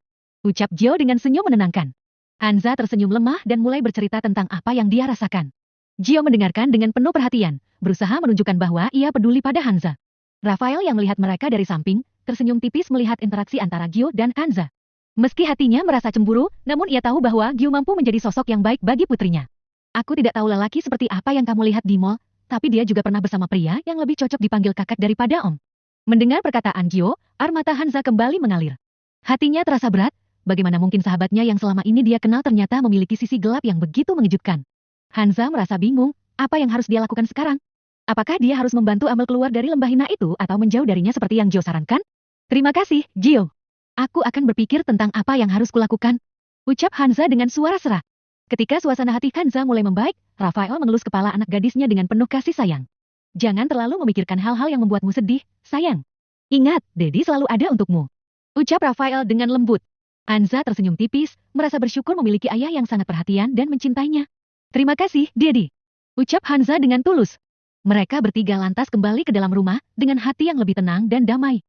Ucap Gio dengan senyum menenangkan. Hanza tersenyum lemah dan mulai bercerita tentang apa yang dia rasakan. Gio mendengarkan dengan penuh perhatian, berusaha menunjukkan bahwa ia peduli pada Hanza. Rafael yang melihat mereka dari samping, tersenyum tipis melihat interaksi antara Gio dan Hanza. Meski hatinya merasa cemburu, namun ia tahu bahwa Gio mampu menjadi sosok yang baik bagi putrinya. Aku tidak tahu lelaki seperti apa yang kamu lihat di mall, tapi dia juga pernah bersama pria yang lebih cocok dipanggil kakak daripada om. Mendengar perkataan Gio, air mata Hanza kembali mengalir. Hatinya terasa berat, bagaimana mungkin sahabatnya yang selama ini dia kenal ternyata memiliki sisi gelap yang begitu mengejutkan. Hanza merasa bingung, apa yang harus dia lakukan sekarang? Apakah dia harus membantu Amel keluar dari lembah hina itu atau menjauh darinya seperti yang Gio sarankan? Terima kasih, Gio. Aku akan berpikir tentang apa yang harus kulakukan. Ucap Hanza dengan suara serak. Ketika suasana hati Hanza mulai membaik, Rafael mengelus kepala anak gadisnya dengan penuh kasih sayang. Jangan terlalu memikirkan hal-hal yang membuatmu sedih, sayang. Ingat, Dedi selalu ada untukmu. Ucap Rafael dengan lembut. Hanza tersenyum tipis, merasa bersyukur memiliki ayah yang sangat perhatian dan mencintainya. Terima kasih, Dedi. Ucap Hanza dengan tulus. Mereka bertiga lantas kembali ke dalam rumah, dengan hati yang lebih tenang dan damai.